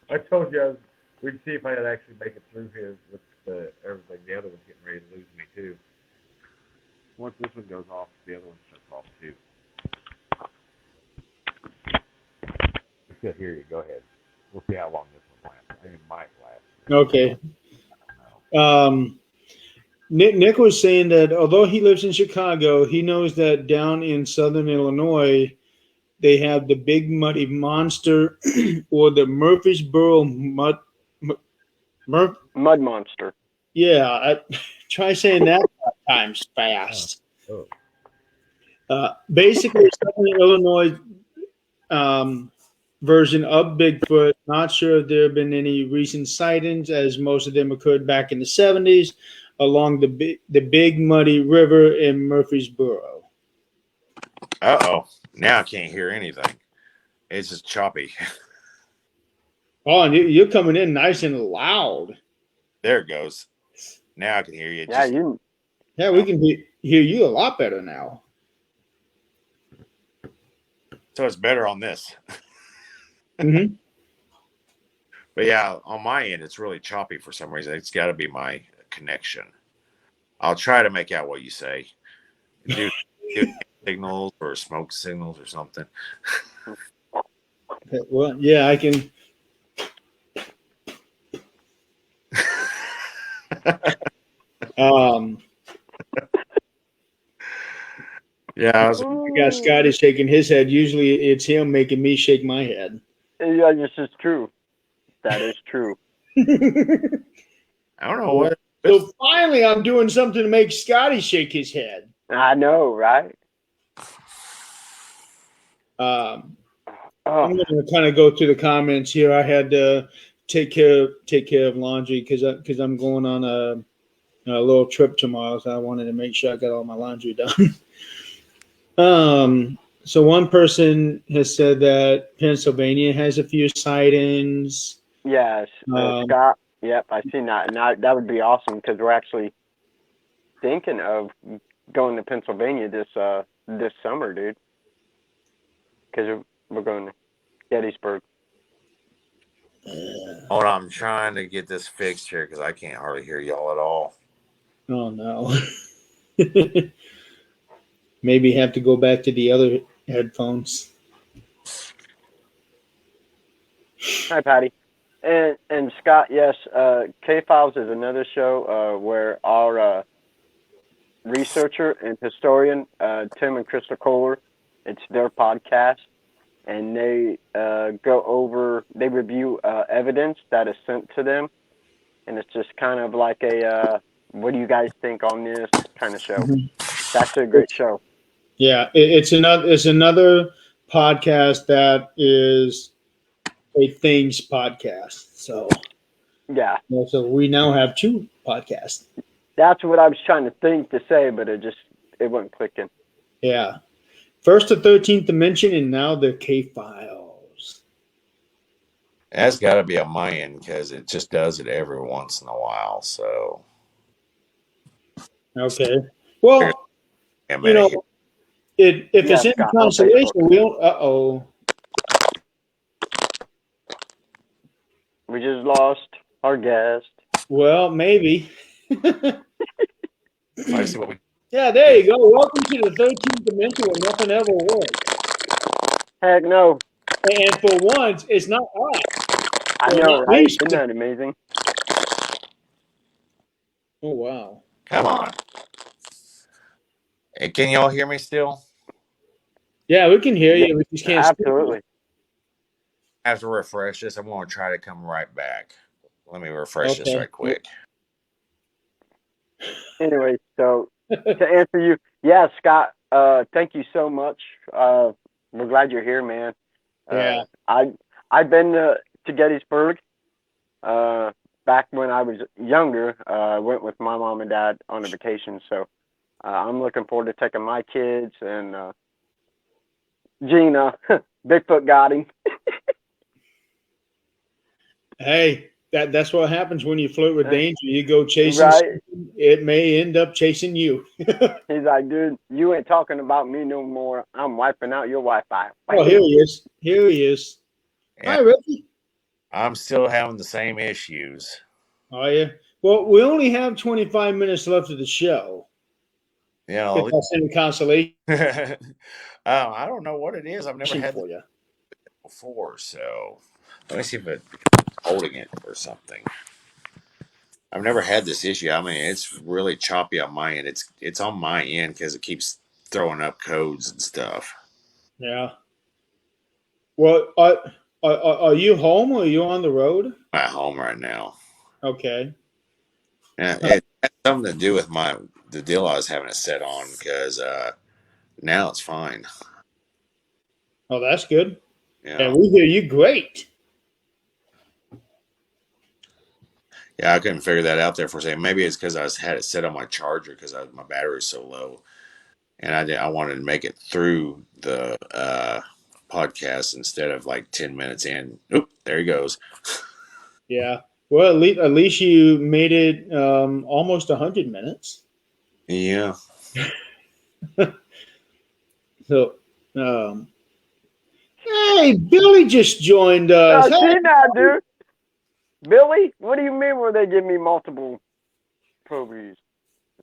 I told you we'd see if I'd actually make it through here with everything. The other one's getting ready to lose me too. Once this one goes off, the other one shuts off too. I still hear you. Go ahead. We'll see how long this one lasts. I mean, it might last. Okay. I Nick was saying that although he lives in Chicago, he knows that down in southern Illinois, they have the Big Muddy Monster or the Murfreesboro Mud. Mur, Mud monster. yeah, try saying that 5 times don't fast. know. Oh. Basically, southern Illinois um, version of Bigfoot. Not sure if there have been any recent sightings, as most of them occurred back in the 70s along the Big Muddy River in Murfreesboro. Uh-oh. Now I can't hear anything. It's just choppy. Oh, and you're coming in nice and loud. There it goes. Now I can hear you. Yeah, Just Yeah, we can hear you a lot better now. so it's better on this. Mm-hmm. But yeah, on my end, it's really choppy for some reason. It's got to be my connection. I'll try to make out what you say. Do signals or smoke signals or something. Well, yeah, I can. Yeah, I was, I got Scotty shaking his head. Usually it's him making me shake my head. Yeah, this is true. That is true. I don't know what. So finally, I'm doing something to make Scotty shake his head. I know, right? I'm Oh, going to kind of go through the comments here. I had to take care of laundry because I'm going on a little trip tomorrow, so I wanted to make sure I got all my laundry done. So one person has said that Pennsylvania has a few sightings. yes, Scott. Yep, I seen that, and that would be awesome because we're actually thinking of going to Pennsylvania this summer, dude. Because we're going to Gettysburg. Hold on, I'm trying to get this fixed here because I can't hardly hear y'all at all. Oh no. Maybe have to go back to the other headphones. Hi, Patty. And Scott, yes, K-Files is another show where our researcher and historian, Tim and Krista Kohler, it's their podcast, and they they review evidence that is sent to them, and it's just kind of like a, what do you guys think on this kind of show. Mhm. It's actually a great show. Yeah, it's another podcast that is a things podcast. So Yeah. So we now have two podcasts. That's what I was trying to think to say, but it wasn't clicking. Yeah. First to 13th Dimension, and now the K-Files. That's got to be on my end because it just does it every once in a while. So, Okay. Well, you know, if it's in Scott, consolation, we don't. Uh-oh. We just lost our guest. Well, maybe. I see what we. Yeah, there you go. Welcome to the 13th Dimension where nothing ever works. Heck no. And for once, it's not us. I know, right? Isn't that amazing? Oh, wow. Come on. Hey, can y'all hear me still? Yeah, we can hear you. We just can't. Absolutely. I have to refresh this. I'm going to try to come right back. Let me refresh this right quick. Anyway, so to answer you, yeah, Scott, thank you so much. We're glad you're here, man. Yeah. I've been to Gettysburg back when I was younger. I went with my mom and dad on a vacation, so I'm looking forward to taking my kids and Gina. Bigfoot got him. Hey, that's what happens when you flirt with danger. You go chasing, right? It may end up chasing you. He's like, dude, you ain't talking about me no more. I'm wiping out your Wi-Fi. Oh, here he is. Here he is. Yeah. Hi, Ricky. I'm still having the same issues. Are you? Well, we only have 25 minutes left of the show. You know, if that's any consolation. I don't know what it is. I've never had for you before, so let me see if it's holding it or something. I've never had this issue. I mean, it's really choppy on my end. It's on my end because it keeps throwing up codes and stuff. Yeah. Well, are you home or are you on the road? I'm at home right now. Okay. And it has something to do with the deal I was having it set on because now it's fine. Oh, that's good. Yeah. And we hear you great. Yeah, I couldn't figure that out there for a second. Maybe it's because I had it set on my charger because my battery's so low, and I wanted to make it through the podcast instead of like 10 minutes in. Oop, there he goes. Yeah. Well, at least you made it almost 100 minutes. Yeah. So, hey, Billy just joined us. Oh, see now, dude. Billy, what do you mean where they give me multiple Probies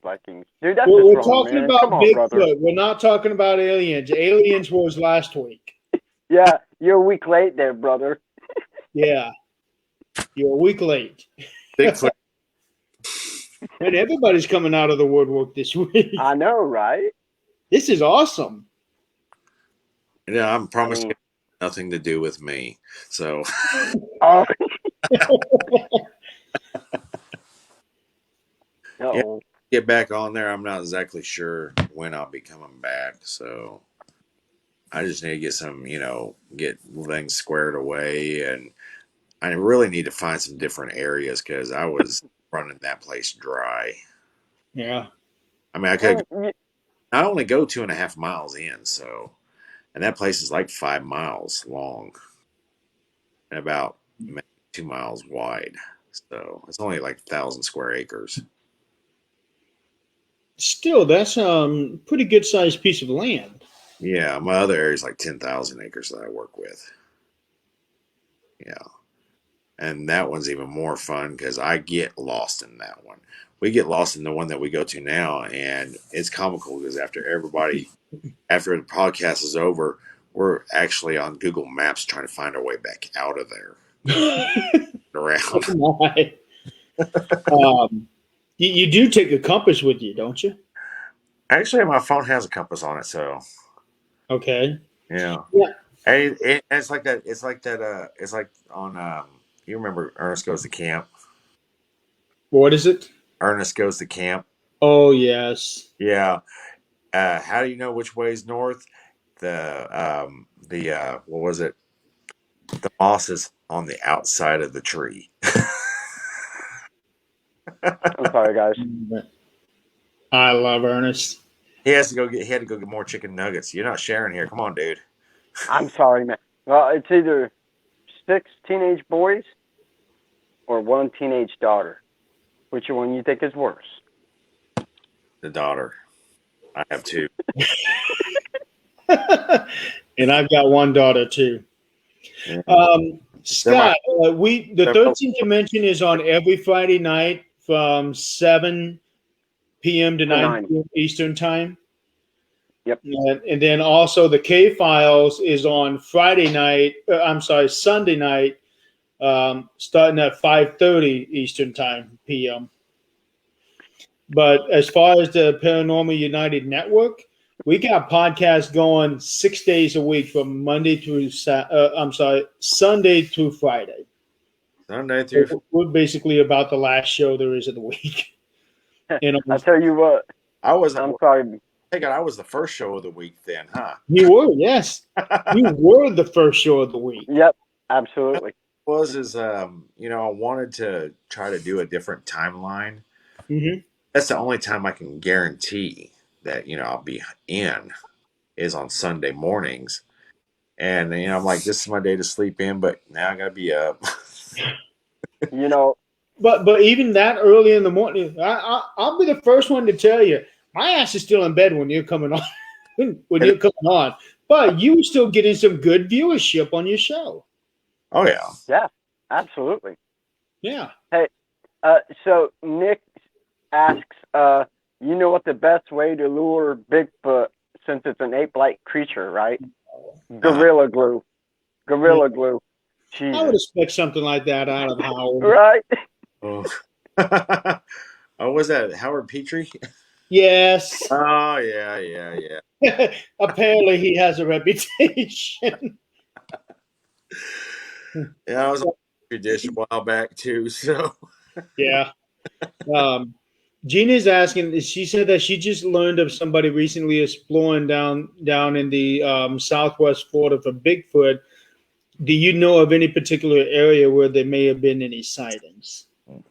Vikings? Dude, that's We're wrong, talking man. about Come on, Bigfoot. brother. We're not talking about aliens. Aliens was last week. Yeah, you're a week late there, brother. Yeah. You're a week late. Bigfoot. And everybody's coming out of the woodwork this week. I know, right? This is awesome. Yeah, I'm I promising mean, nothing to do with me. So oh, yeah, no. get back on there. I'm not exactly sure when I'll be coming back. So I just need to get some, get things squared away, and I really need to find some different areas because I was running that place dry. Yeah. I mean, I could And I only go 2.5 miles in, so and that place is like 5 miles long and about maybe 2 miles wide. So it's only like 1,000 square acres. Still, that's pretty good sized piece of land. Yeah, my other area is like 10,000 acres that I work with. Yeah. And that one's even more fun because I get lost in that one. We get lost in the one that we go to now, and it's comical because after the podcast is over, we're actually on Google Maps trying to find our way back out of there around. Oh my. You do take a compass with you, don't you? Actually, my phone has a compass on it, so Okay. yeah. Yeah. Hey, it's like that. It's like that. It's like on. You remember Ernest Goes to Camp? What is it? Ernest Goes to Camp. Oh, yes. Yeah. How do you know which way is north? The what was it? The moss is on the outside of the tree. I'm sorry, guys. I love Ernest. He has to go get. He had to go get more chicken nuggets. You're not sharing here. Come on, dude. I'm sorry, man. Well, it's either 6 teenage boys or 1 teenage daughter. Which one you think is worse? The daughter. I have two. And I've got one daughter too. Yeah. Scott, the they're 13th Dimension is on every Friday night from 7 p.m. to 9 p.m. Eastern time. Yep. And then also the K Files is on Sunday night, starting at 5:30 Eastern time p.m. But as far as the Paranormal United Network, we got podcasts going 6 days a week from Sunday through Friday. Sunday through. We're basically about the last show there is of the week. I tell you what. I was. I'm sorry. Hey, God, I was the first show of the week then, huh? You were, yes. You were the first show of the week. Yep, absolutely. I wanted to try to do a different timeline. Mm-hmm. That's the only time I can guarantee that I'll be in is on Sunday mornings, and I'm like, this is my day to sleep in, but now I gotta be up. You know, But even that early in the morning, I'll be the first one to tell you, my ass is still in bed when you're coming on. when you're coming on, but you were still getting some good viewership on your show. Oh yeah. Yeah, absolutely. Yeah. Hey, so Nick asks, you know what the best way to lure Bigfoot, since it's an ape-like creature, right? Gorilla glue. Gorilla glue. I would Jesus. expect something like that out of Howard. Right? Oh. Oh, was that Howard Petrie? Yes. Oh yeah. Apparently, he has a reputation. Yeah, I was on a dish a while back too. So Yeah. Gina's asking. She said that she just learned of somebody recently exploring down in the Southwest Florida for Bigfoot. Do you know of any particular area where there may have been any sightings?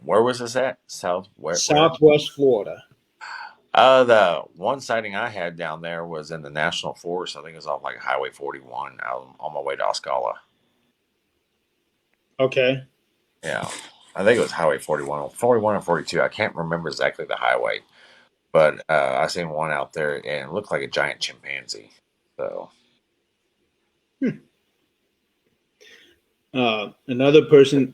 where was this at? Southwest Florida. The one sighting I had down there was in the National Forest. I think it was off like Highway 41 out on my way to Osceola. Okay. Yeah. I think it was Highway 41 or 42. I can't remember exactly the highway. But I seen one out there and it looked like a giant chimpanzee. So Another person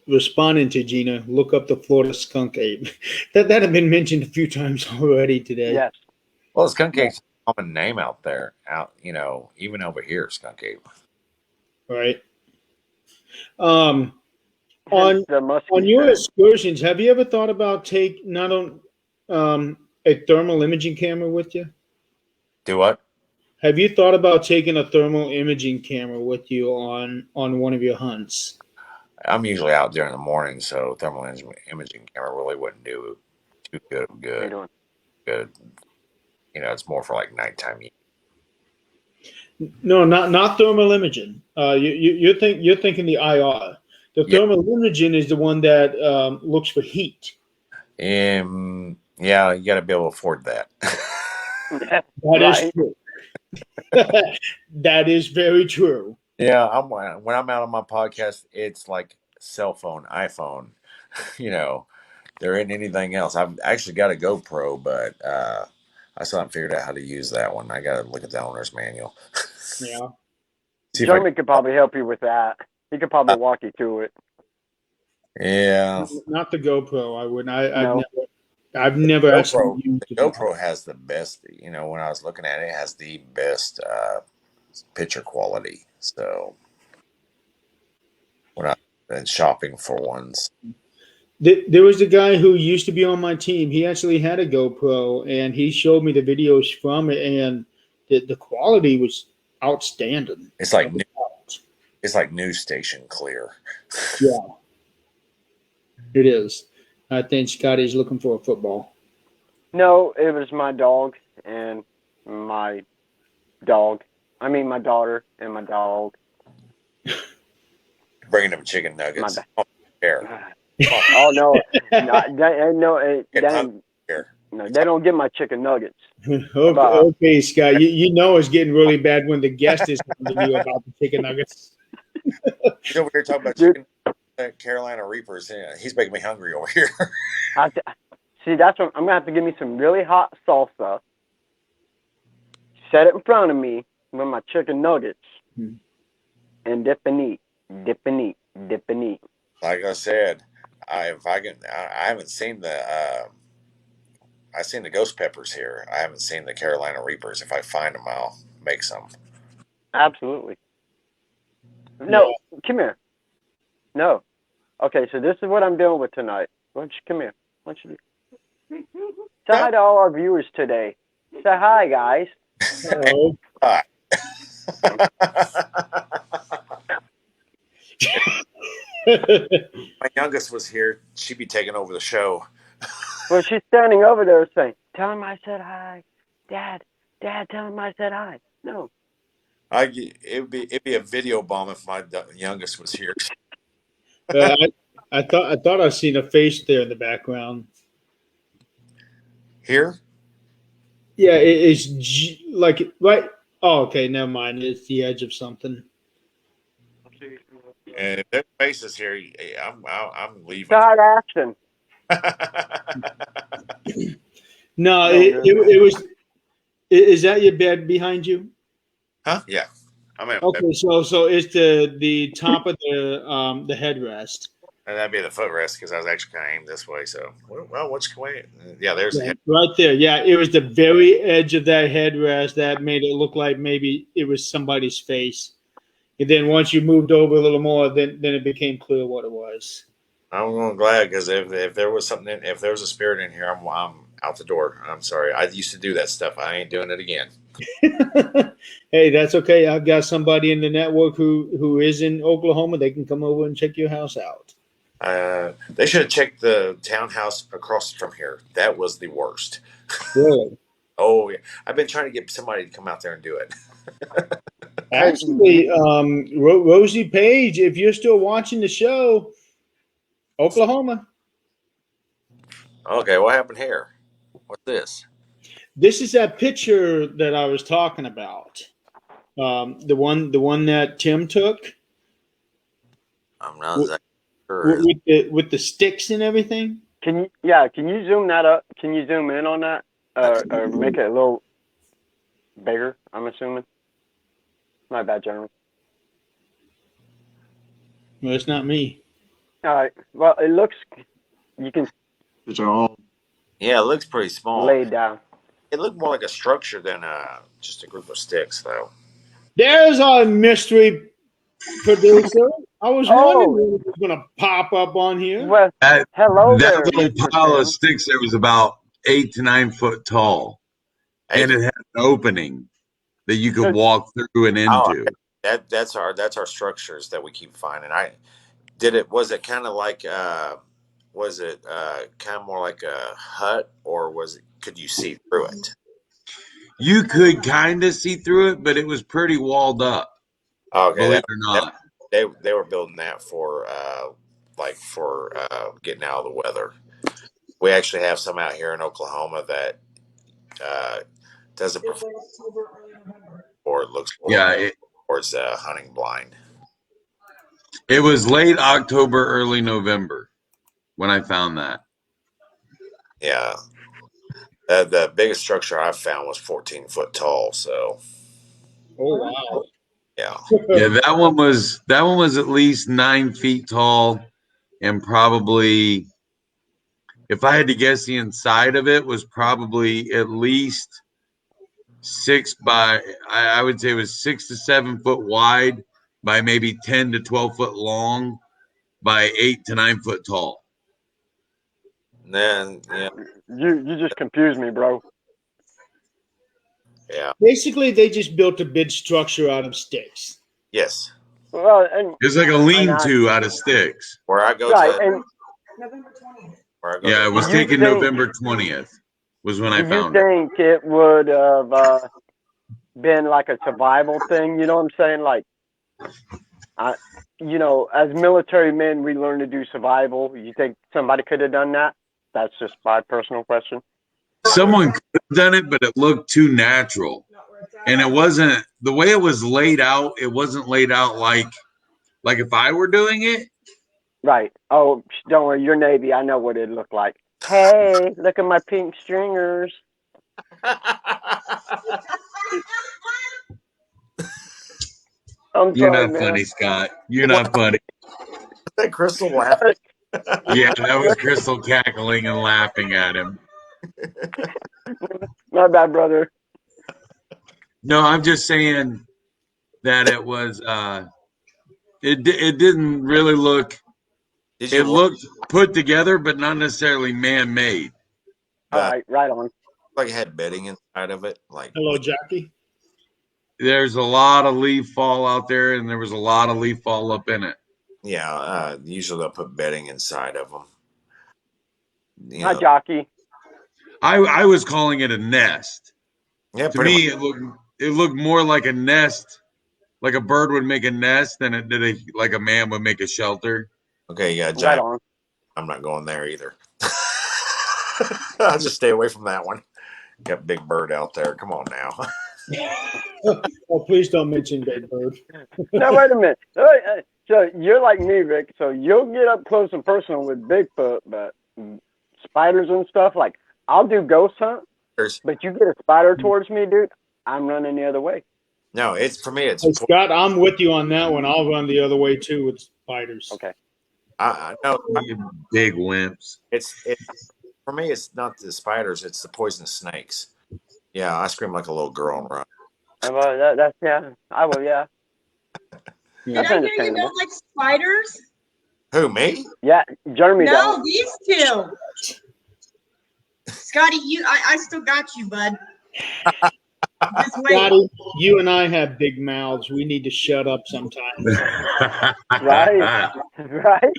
responding to Gina, look up the Florida skunk ape. that had been mentioned a few times already today. Yes. well, skunk ape's a common name out there. Even over here, skunk ape. Right. On the musky on your scent. excursions, have you ever thought about take not on a thermal imaging camera with you? Do what? Have you thought about taking a thermal imaging camera with you on one of your hunts? I'm usually out during the morning, so thermal imaging camera really wouldn't do too good. How you Good, doing? good. It's more for like nighttime. No, not thermal imaging. You're thinking the IR. The Yeah. thermal imaging is the one that looks for heat. Yeah, you got to be able to afford that. That is Right. true. That is very true. Yeah, when I'm out on my podcast, it's like cell phone, iPhone. There ain't anything else. I've actually got a GoPro, but I still haven't figured out how to use that one. I got to look at the owner's manual. Yeah. See if Jeremy could probably help you with that. He could probably walk you through it. Yeah, Not the GoPro. I wouldn't. No. I've never actually GoPro. used The it. GoPro has the best. When I was looking at it, it has the best picture quality. So when I've been shopping for ones, There was a guy who used to be on my team. He actually had a GoPro, and he showed me the videos from it, and the quality was outstanding. it's like news station clear. Yeah, it is. I think Scotty's looking for a football. No, it was my dog and my dog. I mean, my daughter and my dog. Bringing them chicken nuggets. My Oh, here. Oh no, Getting here. no, they don't get my chicken nuggets. Okay, Scott, you know it's getting really bad when the guest is telling you about the chicken nuggets. He's over here talking about Dude. chicken Carolina Reapers. Yeah, he's making me hungry over here. See, that's what I'm gonna have to give me some really hot salsa. Set it in front of me with my chicken nuggets, and dip and eat, dip and eat, dip and eat. Like I said, I haven't seen I've seen the ghost peppers here. I haven't seen the Carolina Reapers. If I find them, I'll make some. Absolutely. No, come here. No. Okay, so this is what I'm dealing with tonight. Why don't you come here? Why don't you say hi to all our viewers today. Say hi, guys. Hello. Hi. My youngest was here. She'd be taking over the show. Well, she's standing over there saying, "Tell him I said hi, Dad. Dad, tell him I said hi." No. It'd be a video bomb if my youngest was here. I thought I seen a face there in the background. Here? Yeah, it's like right. Oh, okay, never mind. It's the edge of something. And if there's faces here, I'm leaving. Start action. No, it was. Is that your bed behind you? Huh? Yeah. I'm in. Okay, so it's the top of the headrest. And that'd be the footrest because I was actually kind of aimed this way. So, well, which way? Yeah, there's the head. Right there. Yeah, it was the very edge of that headrest that made it look like maybe it was somebody's face. And then once you moved over a little more, then it became clear what it was. I'm glad because if there was something, if there was a spirit in here, I'm out the door. I'm sorry. I used to do that stuff. I ain't doing it again. Hey, that's okay. I've got somebody in the network who is in Oklahoma. They can come over and check your house out. They should have checked the townhouse across from here. That was the worst. Really? Oh yeah, I've been trying to get somebody to come out there and do it. Actually, Rosie Page, if you're still watching the show, Oklahoma. Okay, what happened here? What's this? This is that picture that I was talking about. The one that Tim took. I'm not exactly sure. With the sticks and everything. Can you zoom that up? Can you zoom in on that? Or make it a little bigger, I'm assuming. My bad, General. Well, it's not me. All right. Well, it looks, you can These are all Yeah, it looks pretty small. lay down. It looked more like a structure than just a group of sticks, though. There's our mystery producer. I was Oh. wondering when it was going to pop up on here. Well, That, hello there, that little Mr. pile of Tim. sticks there was about 8 to 9 foot tall, and it had an opening that you could walk through and into. That's our structures that we keep finding. Was it kind of like was it kind of more like a hut, or could you see through it? You could kind of see through it, but it was pretty walled up. Okay, believe it or not. they were building that for getting out of the weather. We actually have some out here in Oklahoma that doesn't perform, or it looks towards hunting blind. It was late October, early November when I found that. Yeah. The biggest structure I found was 14 foot tall. So. Oh wow! Yeah. Yeah, that one was at least 9 feet tall, and probably, if I had to guess, the inside of it was probably at least I would say it was 6 to 7 foot wide by maybe 10 to 12 foot long by 8 to 9 foot tall. Then You just confused me, bro. Yeah. Basically, they just built a big structure out of sticks. Yes. Well, and It's like a lean-to out of sticks. Where I go right, to and November 20th. where I go Yeah, to, it was Do you taken think- November 20th was when I do you found it. think it would have been like a survival thing? You know what I'm saying? Like, as military men, we learn to do survival. You think somebody could have done that? That's just my personal question. Someone could have done it, but it looked too natural. And it wasn't the way it was laid out. It wasn't laid out like if I were doing it. Right. Oh, don't worry. You're Navy. I know what it looked like. Hey, look at my pink stringers. I'm You're sorry, not man. funny, Scott. You're not funny. that Crystal laughing. Yeah, that was Crystal cackling and laughing at him. My bad, brother. No, I'm just saying that it was. It didn't really look. It looked put together, but not necessarily man-made. All right, right on. Like it had bedding inside of it. Like Hello, Jackie. There's a lot of leaf fall out there, and there was a lot of leaf fall up in it. yeah, usually they'll put bedding inside of them. Hi, Jockey. I was calling it a nest. Yeah, To me, it looked more like a nest, like a bird would make a nest, than it did like a man would make a shelter. Okay, yeah, Right giant. on. I'm not going there either. I'll just stay away from that one. Got Big Bird out there. Come on now. Oh, please don't mention Big Bird. Now, wait a minute. So you're like me, Rick. So you'll get up close and personal with Bigfoot, but spiders and stuff, like, I'll do ghost hunt, but you get a spider towards me, dude, I'm running the other way. No, it's for me. It's Hey, Scott, I'm with you on that one. I'll run the other way too with spiders. Okay. I know. Big wimps. It's for me. It's not the spiders. It's the poisonous snakes. Yeah, I scream like a little girl and run. Well, that's yeah. I will. Yeah. Did That's I hear you understandable. don't like spiders? Who, me? Yeah, Jeremy. No, don't. these two. Scotty, I still got you, bud. Just wait. Scotty, you and I have big mouths. We need to shut up sometimes. Right. Right.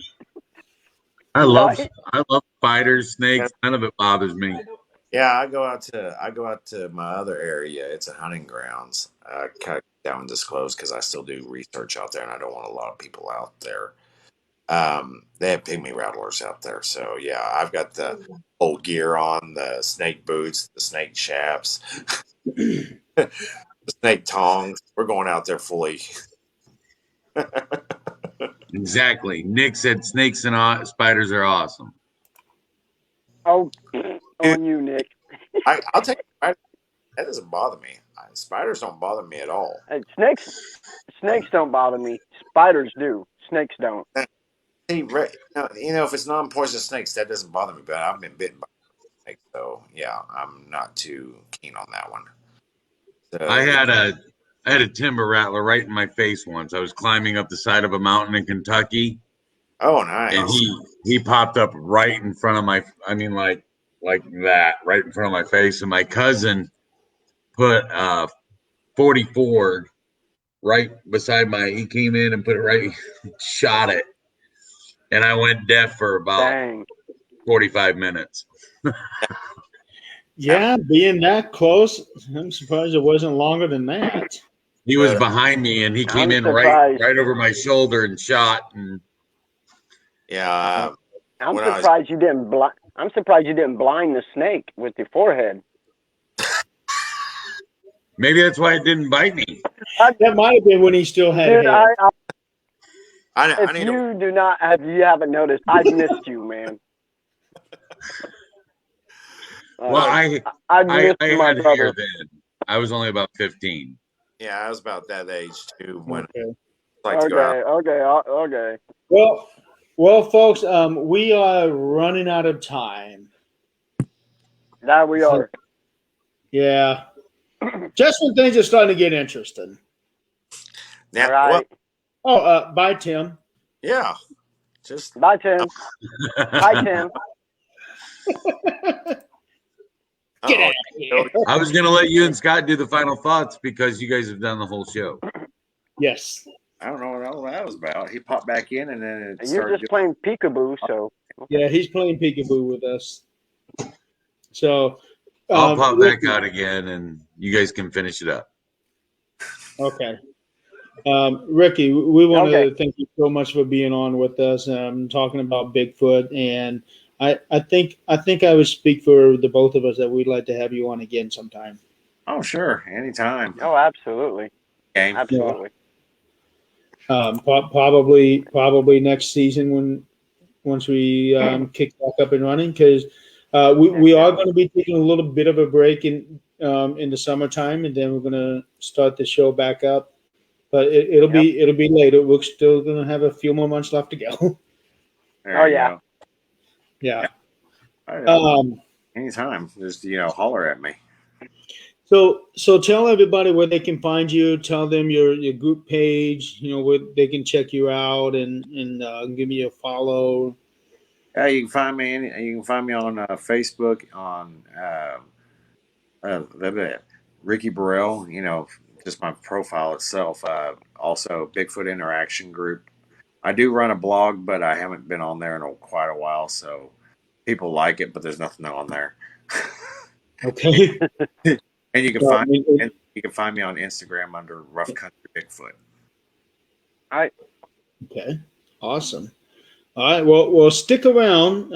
I love Right. spiders, snakes. None of it bothers me. Yeah, I go out to my other area. It's a hunting grounds. I kind of down disclose because I still do research out there, and I don't want a lot of people out there. They have pygmy rattlers out there, so yeah, I've got the old gear on, the snake boots, the snake chaps, the snake tongs. We're going out there fully. Exactly. Nick said snakes and spiders are awesome. Oh, on you, Nick. I'll take it. That doesn't bother me. Spiders don't bother me at all. And snakes don't bother me. Spiders do. Snakes don't. See, if it's non-poisonous snakes, that doesn't bother me. But I've been bitten by snakes, so yeah, I'm not too keen on that one. So, I I had a timber rattler right in my face once. I was climbing up the side of a mountain in Kentucky, Oh, nice. and he popped up right in front of my. I mean, like that, right in front of my face. And my cousin put 44 right beside my. He came in and put it right, shot it, and I went deaf for about Dang. 45 minutes. Yeah, being that close, I'm surprised it wasn't longer than that. He was behind me, and he came I'm in surprised. right over my shoulder and shot. And Yeah. I'm When I was- surprised you didn't I'm surprised you didn't blind the snake with your forehead. maybe that's why it didn't bite me. That might have been when he still had Dude, hair. I if need you do not you haven't noticed, I've missed you, man. Well, I missed my had brother. hair then. I was only about 15. Yeah, I was about that age too. When Okay. I like to go out. Okay. Well, folks, we are running out of time. There we are. Yeah. Just when things are starting to get interesting. Now, All right. well, Bye, Tim. yeah. Just Bye, Tim. Bye, Tim. Get uh-oh. out of here. I was going to let you and Scott do the final thoughts because you guys have done the whole show. Yes. I don't know what all that was about. He popped back in and then it You're started just playing peekaboo, so Yeah, he's playing peekaboo with us. So I'll pop Ricky- back out again, and you guys can finish it up. Okay. Ricky, we want Okay. to thank you so much for being on with us, talking about Bigfoot. And I think I would speak for the both of us that we'd like to have you on again sometime. Oh, sure. Anytime. oh, absolutely, Game. absolutely. Probably next season once we kick back up and running, because we are going to be taking a little bit of a break in the summertime, and then we're going to start the show back up. But it'll be later. We're still going to have a few more months left to go. There Oh, you yeah. go. Yeah. I know. Um, Anytime. Just, holler at me. So tell everybody where they can find you. Tell them your group page. Where they can check you out and give me a follow. Yeah, you can find me. You can find me on Facebook on Ricky Burrell. Just my profile itself. Also, Bigfoot Interaction Group. I do run a blog, but I haven't been on there in quite a while. So people like it, but there's nothing on there. Okay. And you can find me on Instagram under Rough Country Bigfoot. All right. Okay. Awesome. All right. Well, stick around.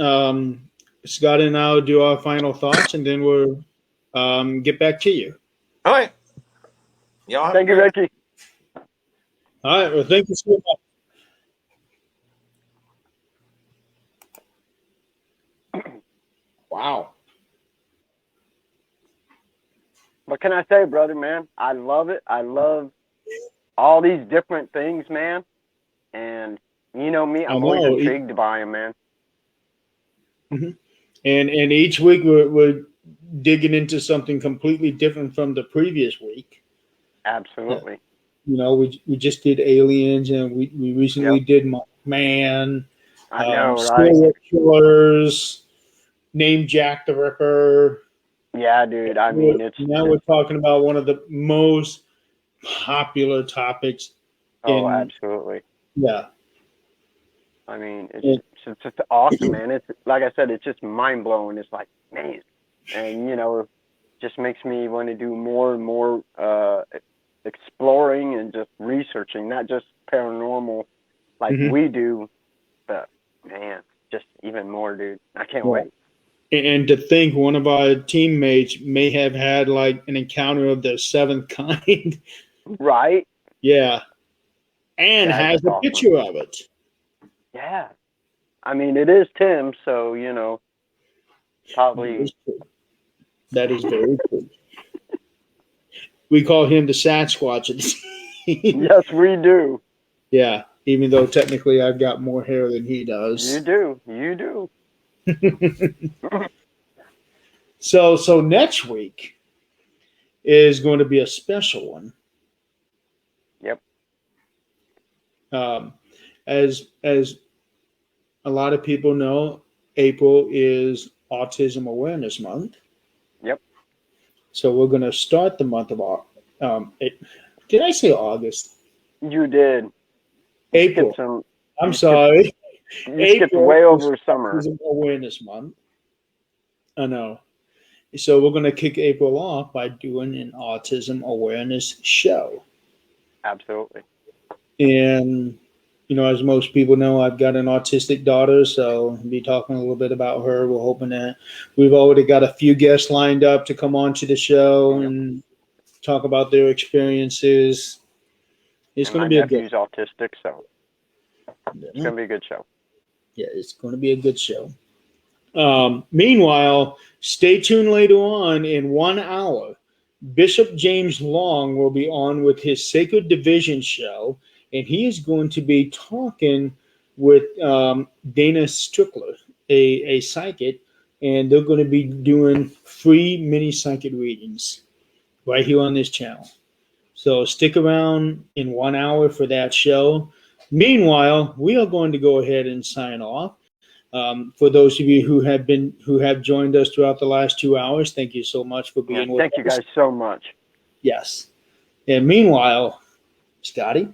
Scott and I will do our final thoughts, and then we'll get back to you. All right. Y'all Thank you, Ricky. All right. Well, thank you so much. Wow. What can I say, brother, man? I love it. I love all these different things, man. And you know me, I'm always intrigued by them, man. Mm-hmm. And each week we're digging into something completely different from the previous week. Absolutely. We just did aliens, and we recently did Man. I know, right? Serial killers, named Jack the Ripper. Yeah, dude. I mean, we're talking about one of the most popular topics. Absolutely. Yeah. I mean, it's just awesome, man. It's like I said, it's just mind blowing. It's like, man, and just makes me want to do more and more exploring and just researching, not just paranormal like we do, but man, just even more, dude. I can't wait. And to think one of our teammates may have had like an encounter of the seventh kind. Right? Yeah. And has a picture of it. Yeah. I mean, it is Tim, so, probably. That is very true. We call him the Sasquatch. Yes, we do. Yeah. Even though technically I've got more hair than he does. You do. So next week is going to be a special one. As a lot of people know, April is Autism Awareness Month. Yep. So we're going to start the month of did I say August? You did. You April. skipped I'm sorry. You skipped way over summer. Autism Awareness Month. I know. So we're going to kick April off by doing an autism awareness show. Absolutely. And, as most people know, I've got an autistic daughter, so I'll be talking a little bit about her. We're hoping that we've already got a few guests lined up to come on to the show and talk about their experiences. It's going to be a good. My nephew's autistic, so it's going to be a good show. Yeah, it's going to be a good show. Meanwhile, stay tuned later on in 1 hour. Bishop James Long will be on with his Sacred Division show, and he is going to be talking with Dana Strickler, a psychic, and they're going to be doing free mini psychic readings right here on this channel. So stick around in 1 hour for that show. Meanwhile, we are going to go ahead and sign off. For those of you who have joined us throughout the last 2 hours, thank you so much for being with us. Thank you guys so much. Yes. And meanwhile, Scotty,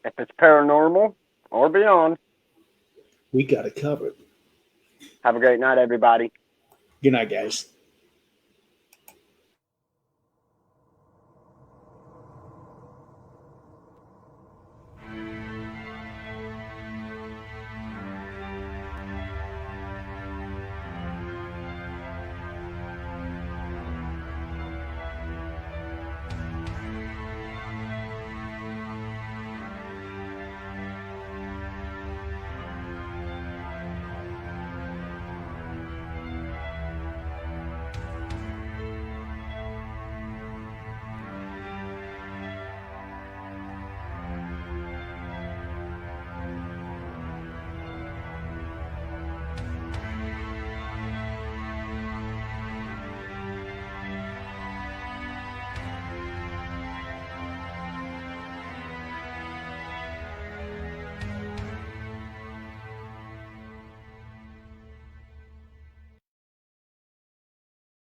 if it's paranormal or beyond, we got it covered. have a great night, everybody. Good night, guys.